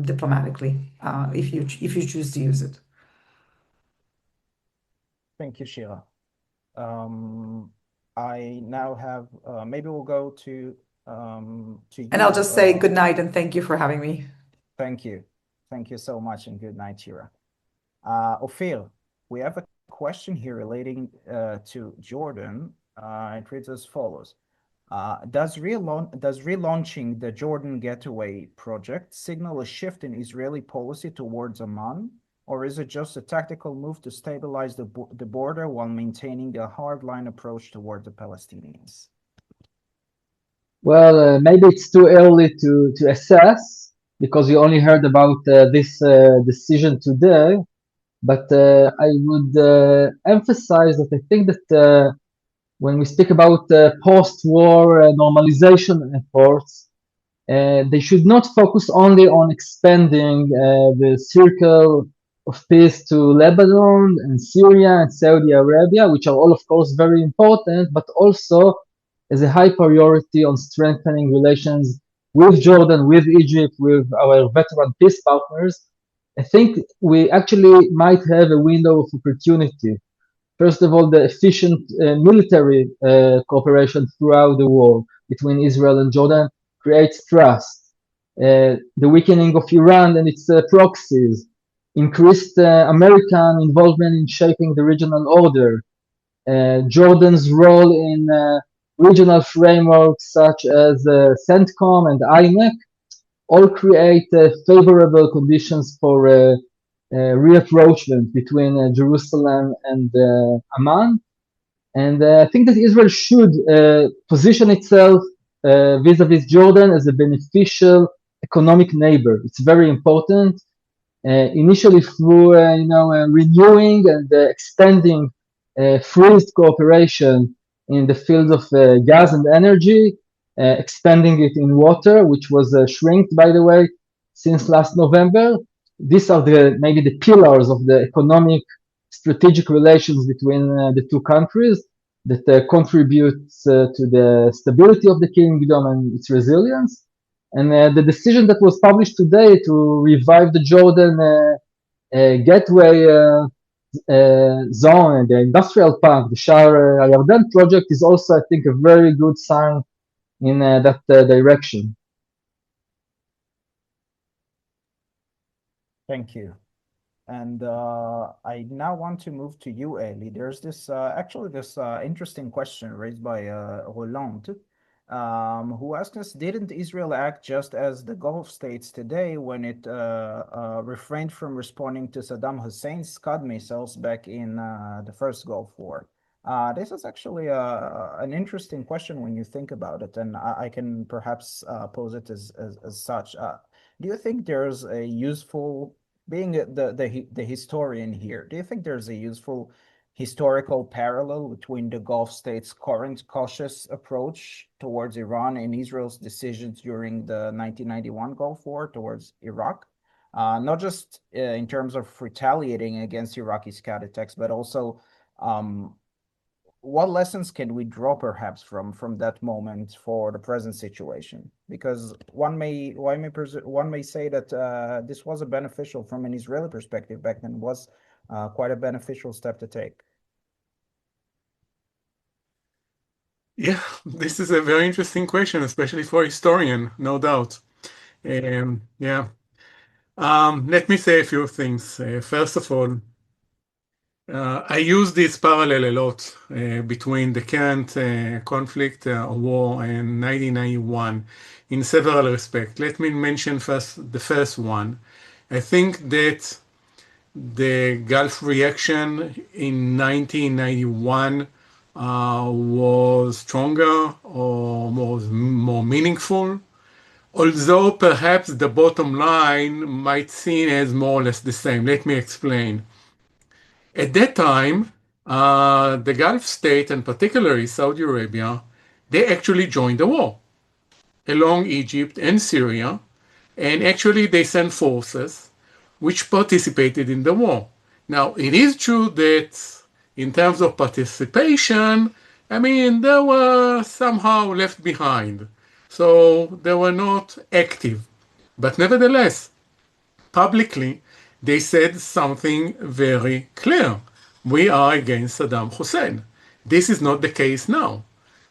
diplomatically if you choose to use it. Thank you, Shira. I now have, maybe we'll go to you. And I'll just say good night and thank you for having me. Thank you. Thank you so much and good night, Shira. Ophir, we have a question here relating to Jordan. It reads as follows. Does relaunching the Jordan Getaway project signal a shift in Israeli policy towards Amman? Or is it just a tactical move to stabilize the border while maintaining a hardline approach toward the Palestinians? Well, maybe it's too early to assess because you only heard about this decision today. But I would emphasize that I think that when we speak about post-war normalization efforts, they should not focus only on expanding the circle of peace to Lebanon and Syria and Saudi Arabia, which are all, of course, very important, but also as a high priority on strengthening relations with Jordan, with Egypt, with our veteran peace partners. I think we actually might have a window of opportunity First of all, the efficient military cooperation throughout the war between Israel and Jordan creates trust. The weakening of Iran and its proxies, increased American involvement in shaping the regional order, Jordan's role in regional frameworks such as CENTCOM and IMEC all create favorable conditions for reapproachment between Jerusalem and Amman. And I think that Israel should position itself vis-a-vis Jordan as a beneficial economic neighbor. It's very important. Initially through renewing and extending freezed cooperation in the field of gas and energy, expanding it in water, which was shrinked, by the way, since last November. These are maybe the pillars of the economic strategic relations between the two countries that contributes to the stability of the kingdom and its resilience. And the decision that was published today to revive the Jordan gateway zone, the industrial park, the Shar Yarden project, is also, I think, a very good sign in that direction. Thank you. And I now want to move to you, Eli. There's this interesting question raised by Roland, who asked us, didn't Israel act just as the Gulf states today when it refrained from responding to Saddam Hussein's Scud missiles back in the first Gulf War? This is actually an interesting question when you think about it, and I can perhaps pose it as such. Do you think there's a useful, being the historian here, do you think there's a useful historical parallel between the Gulf states' current cautious approach towards Iran and Israel's decisions during the 1991 Gulf War towards Iraq? Not just in terms of retaliating against Iraqi Scud attacks, but also what lessons can we draw perhaps from that moment for the present situation? Because one may say that this was a beneficial, from an Israeli perspective back then, was quite a beneficial step to take. Yeah, this is a very interesting question, especially for a historian, no doubt. Yeah. Let me say a few things. First of all, I use this parallel a lot between the current conflict or war and 1991 in several respects. Let me mention first the first one. I think that the Gulf reaction in 1991 was stronger or more meaningful, although perhaps the bottom line might seem as more or less the same. Let me explain. At that time, the Gulf state, and particularly Saudi Arabia, they actually joined the war along Egypt and Syria, and actually they sent forces which participated in the war. Now, it is true that in terms of participation, I mean, they were somehow left behind. So they were not active. But nevertheless, publicly, they said something very clear. We are against Saddam Hussein. This is not the case now.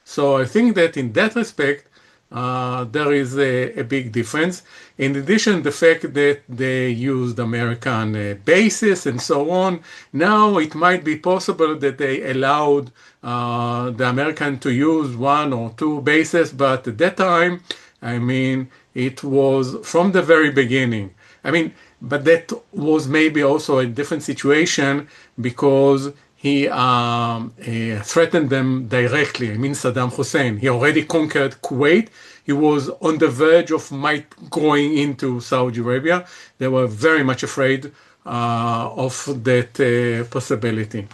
So I think that in that respect, there is a big difference. In addition, the fact that they used American bases and so on, now it might be possible that they allowed the American to use one or two bases, but at that time, I mean, it was from the very beginning. I mean, but that was maybe also a different situation because he threatened them directly. I mean, Saddam Hussein, he already conquered Kuwait. He was on the verge of might going into Saudi Arabia. They were very much afraid of that possibility.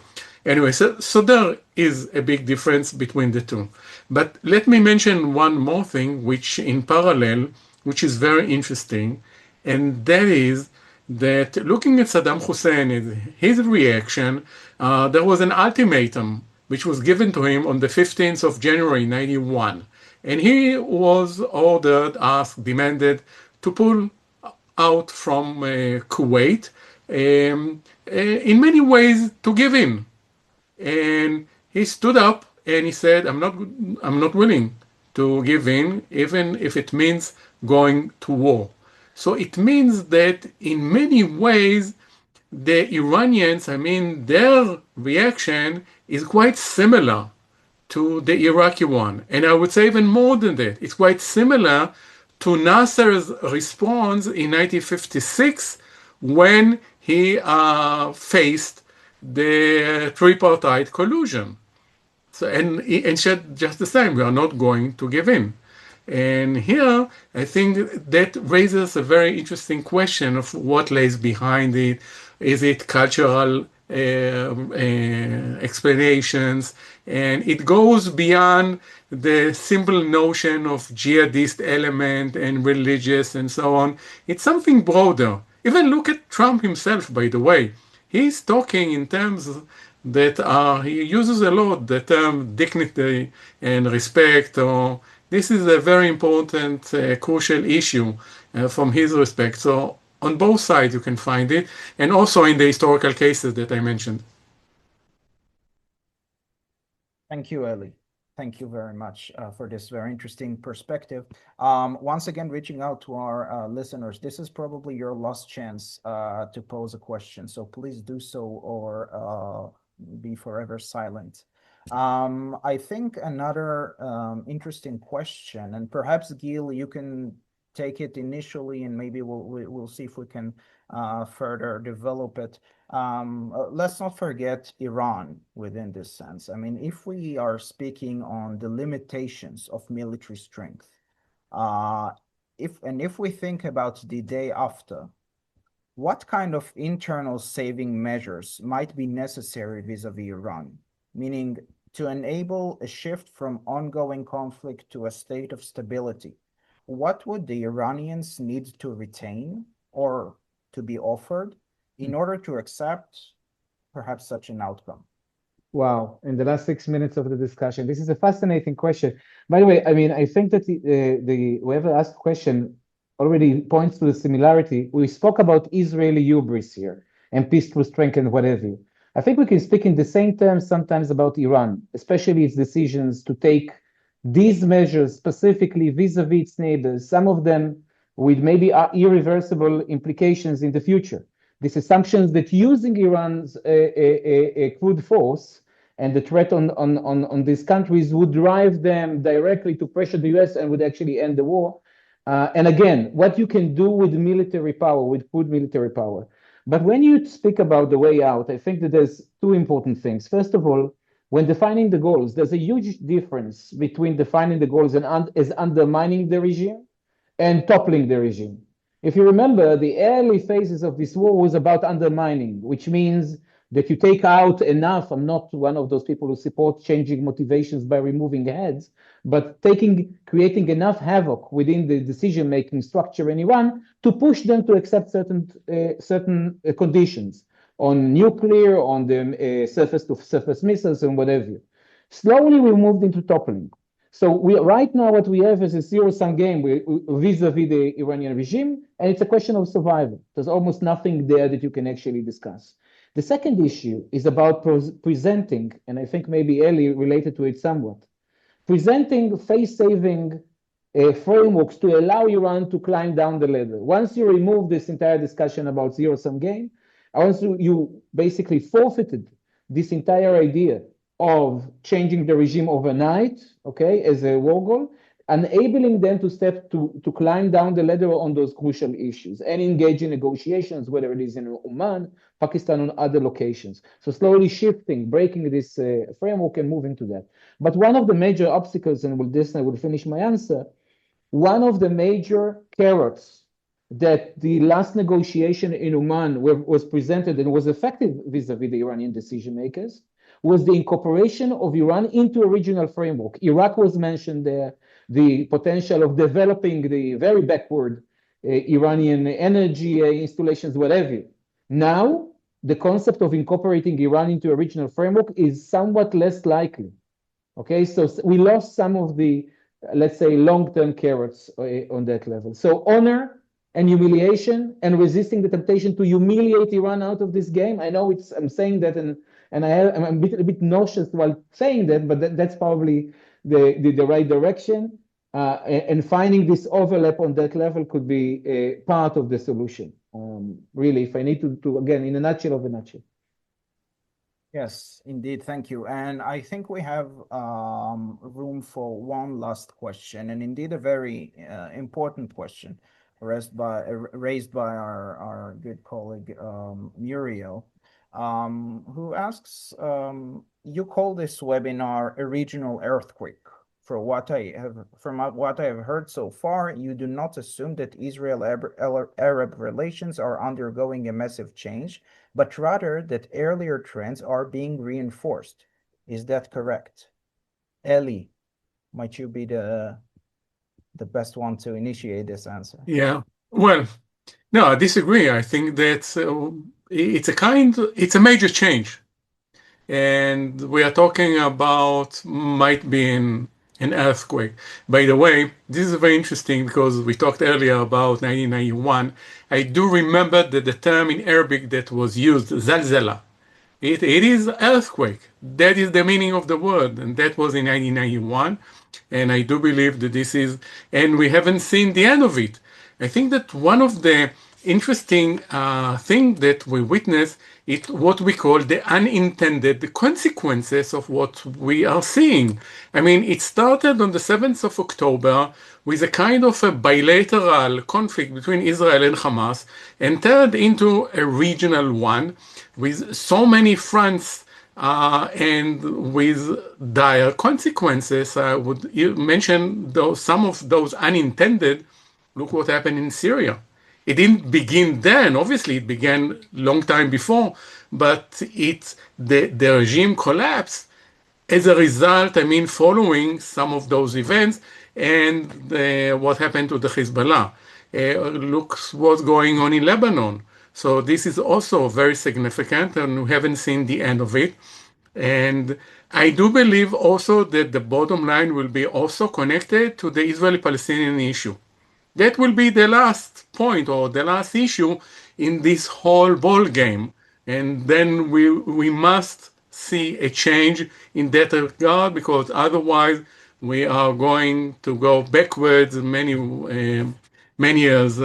Anyway, so there is a big difference between the two. But let me mention one more thing, which in parallel, which is very interesting, and that is that looking at Saddam Hussein and his reaction, there was an ultimatum which was given to him on the 15th of January 91. And he was ordered, asked, demanded to pull out from Kuwait, in many ways to give in. And he stood up and he said, I'm not willing to give in, even if it means going to war. So it means that in many ways, the Iranians, their reaction is quite similar to the Iraqi one. And I would say even more than that. It's quite similar to Nasser's response in 1956 when he faced the tripartite collusion. So, and said just the same, we are not going to give in. And here, I think that raises a very interesting question of what lays behind it. Is it cultural explanations? And it goes beyond the simple notion of jihadist element and religious and so on. It's something broader. Even look at Trump himself, by the way. He's talking in terms that he uses a lot the term dignity and respect, or this is a very important, crucial issue from his respect. So on both sides you can find it, and also in the historical cases that I mentioned. Thank you, Eli. Thank you very much for this very interesting perspective. Once again, reaching out to our listeners, this is probably your last chance to pose a question. So please do so or be forever silent. I think another interesting question, and perhaps Gil, you can take it initially, and maybe we'll see if we can further develop it. Let's not forget Iran within this sense. I mean, if we are speaking on the limitations of military strength, if we think about the day after, what kind of internal saving measures might be necessary vis-a-vis Iran? Meaning to enable a shift from ongoing conflict to a state of stability. What would the Iranians need to retain or to be offered in order to accept perhaps such an outcome? Wow, in the last 6 minutes of the discussion, this is a fascinating question. By the way, I think that the whoever asked question already points to the similarity. We spoke about Israeli hubris here and peaceful strength and whatever. I think we can speak in the same terms sometimes about Iran, especially its decisions to take these measures specifically vis-a-vis its neighbors, some of them with maybe irreversible implications in the future. These assumptions that using Iran's crude force and the threat on these countries would drive them directly to pressure the US and would actually end the war. And again, what you can do with military power, with crude military power. But when you speak about the way out, I think that there's two important things. First of all, when defining the goals, there's a huge difference between defining the goals as undermining the regime and toppling the regime. If you remember, the early phases of this war was about undermining, which means that you take out enough. I'm not one of those people who support changing motivations by removing heads, but creating enough havoc within the decision-making structure in Iran to push them to accept certain conditions on nuclear, on the surface-to-surface missiles, and whatever. Slowly, we moved into toppling. So right now, what we have is a zero-sum game vis-a-vis the Iranian regime, and it's a question of survival. There's almost nothing there that you can actually discuss. The second issue is about presenting, and I think maybe Eli related to it somewhat, presenting face-saving frameworks to allow Iran to climb down the ladder. Once you remove this entire discussion about zero-sum game, once you basically forfeited this entire idea of changing the regime overnight, okay, as a war goal, enabling them to climb down the ladder on those crucial issues and engage in negotiations, whether it is in Oman, Pakistan, or other locations. So slowly shifting, breaking this framework and moving to that. But one of the major obstacles, and with this I will finish my answer, one of the major carrots that the last negotiation in Oman was presented and was effective vis-a-vis the Iranian decision makers was the incorporation of Iran into a regional framework. Iraq was mentioned there, the potential of developing the very backward Iranian energy installations, whatever. Now, the concept of incorporating Iran into a regional framework is somewhat less likely. Okay, so we lost some of the, let's say, long-term carrots on that level. So honor and humiliation and resisting the temptation to humiliate Iran out of this game. I know I'm saying that And I'm a bit nauseous while saying that, but that's probably the right direction. And finding this overlap on that level could be a part of the solution. Really, if I need to again, in a nutshell of a nutshell. Yes, indeed. Thank you. And I think we have room for one last question, and indeed a very important question raised by our good colleague Muriel, who asks, you call this webinar a regional earthquake. From what I have heard so far, you do not assume that Israel-Arab relations are undergoing a massive change, but rather that earlier trends are being reinforced. Is that correct? Eli, might you be the best one to initiate this answer? Yeah. Well, no, I disagree. I think that it's a major change. And we are talking about might be an earthquake. By the way, this is very interesting because we talked earlier about 1991. I do remember that the term in Arabic that was used, zalzala, it is earthquake. That is the meaning of the word, and that was in 1991. And I do believe that this is, and we haven't seen the end of it. I think that one of the interesting thing that we witness is what we call the unintended consequences of what we are seeing. I mean, it started on the 7th of October with a kind of a bilateral conflict between Israel and Hamas and turned into a regional one with so many fronts and with dire consequences. I would mention some of those unintended. Look what happened in Syria. It didn't begin then. Obviously, it began long time before, but the regime collapsed as a result. I mean, following some of those events and what happened to the Hezbollah. Look what's going on in Lebanon. So this is also very significant, and we haven't seen the end of it. And I do believe also that the bottom line will be also connected to the Israeli-Palestinian issue. That will be the last point or the last issue in this whole ball game. And then we must see a change in that regard, because otherwise we are going to go backwards many years.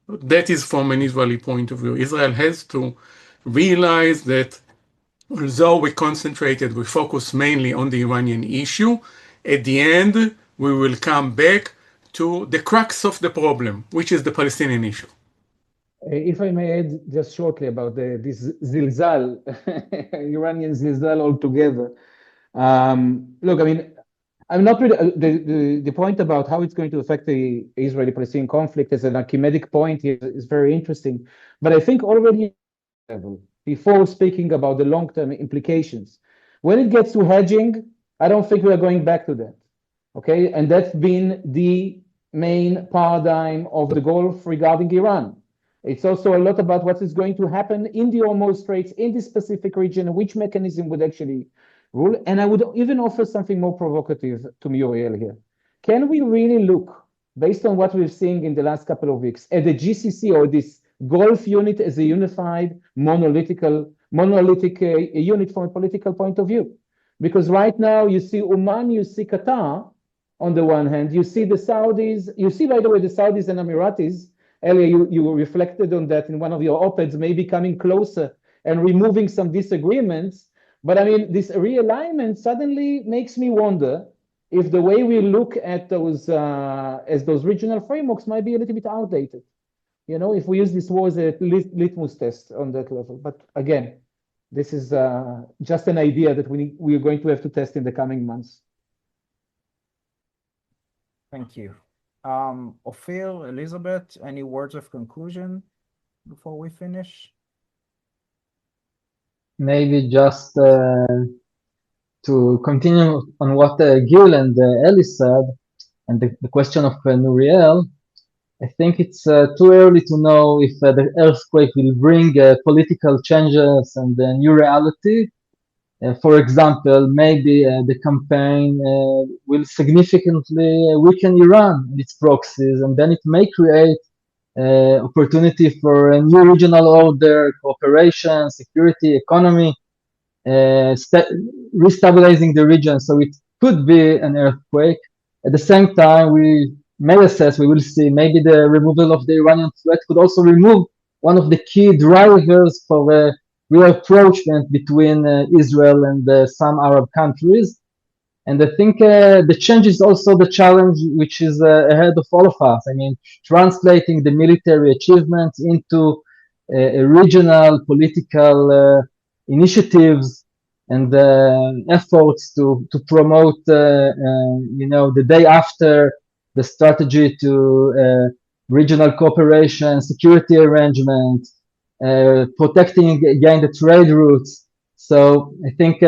That is from an Israeli point of view. Israel has to realize that although we focus mainly on the Iranian issue, at the end we will come back to the crux of the problem, which is the Palestinian issue. If I may add just shortly about this zilzal, Iranian zilzal altogether. Look, I mean, I'm not really, the point about how it's going to affect the Israeli-Palestinian conflict as an Archimedes point here is very interesting. But I think already level, before speaking about the long-term implications, when it gets to hedging, I don't think we are going back to that. Okay, and that's been the main paradigm of the Gulf regarding Iran. It's also a lot about what is going to happen in the Hormuz Straits, in this specific region, which mechanism would actually rule. And I would even offer something more provocative to Muriel here. Can we really look, based on what we've seen in the last couple of weeks, at the GCC or this Gulf unit as a unified, monolithic unit from a political point of view? Because right now you see Oman, you see Qatar, on the one hand, you see the Saudis, you see, by the way, the Saudis and Emiratis. Earlier, you reflected on that in one of your op-eds, maybe coming closer and removing some disagreements. But I mean, this realignment suddenly makes me wonder if the way we look at those as those regional frameworks might be a little bit outdated. You know, if we use this war as a litmus test on that level. But again, this is just an idea that we are going to have to test in the coming months. Thank you. Ophir, Elizabeth, any words of conclusion before we finish? Maybe just to continue on what Gil and Ellie said, and the question of Nuriel, I think it's too early to know if the earthquake will bring political changes and a new reality. For example, maybe the campaign will significantly weaken Iran and its proxies, and then it may create opportunity for a new regional order, cooperation, security, economy. restabilizing the region. So it could be an earthquake. At the same time, we may assess, we will see, maybe the removal of the Iranian threat could also remove one of the key drivers for a rapprochement between Israel and some Arab countries. And I think the change is also the challenge which is ahead of all of us. I mean, translating the military achievements into regional political initiatives and efforts to promote, the day after the strategy to regional cooperation, security arrangement, protecting again the trade routes. So I think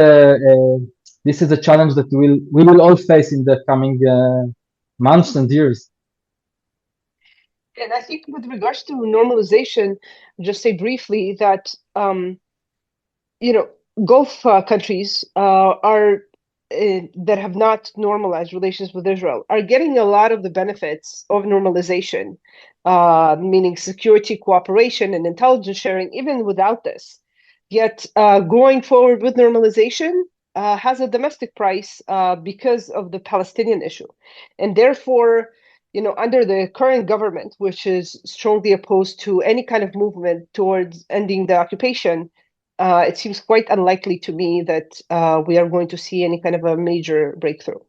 this is a challenge that we will all face in the coming months and years. And I think with regards to normalization, just say briefly that Gulf countries are that have not normalized relations with Israel are getting a lot of the benefits of normalization, meaning security cooperation and intelligence sharing, even without this. Yet going forward with normalization has a domestic price because of the Palestinian issue. And therefore, under the current government, which is strongly opposed to any kind of movement towards ending the occupation, it seems quite unlikely to me that we are going to see any kind of a major breakthrough.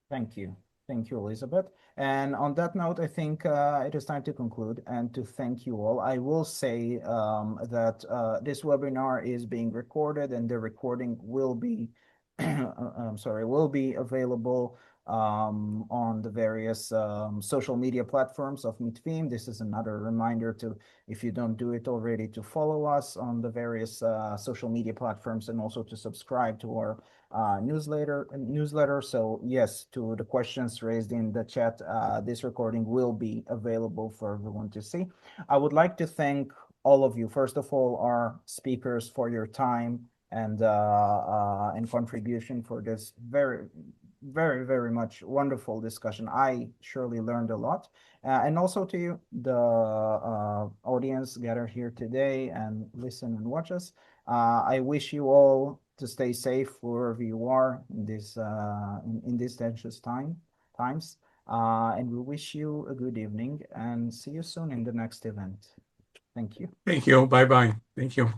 Thank you. Thank you, Elizabeth. And on that note, I think it is time to conclude and to thank you all. I will say that this webinar is being recorded and the recording will be, will be available on the various social media platforms of Mitvim. This is another reminder to, if you don't do it already, to follow us on the various social media platforms and also to subscribe to our newsletter. So yes, to the questions raised in the chat, this recording will be available for everyone to see. I would like to thank all of you, first of all, our speakers, for your time and contribution for this very, very, very much wonderful discussion. I surely learned a lot. And also to you, the audience gathered here today and listen and watch us. I wish you all to stay safe wherever you are in these tense times. And we wish you a good evening and see you soon in the next event. Thank you. Thank you. Bye-bye. Thank you.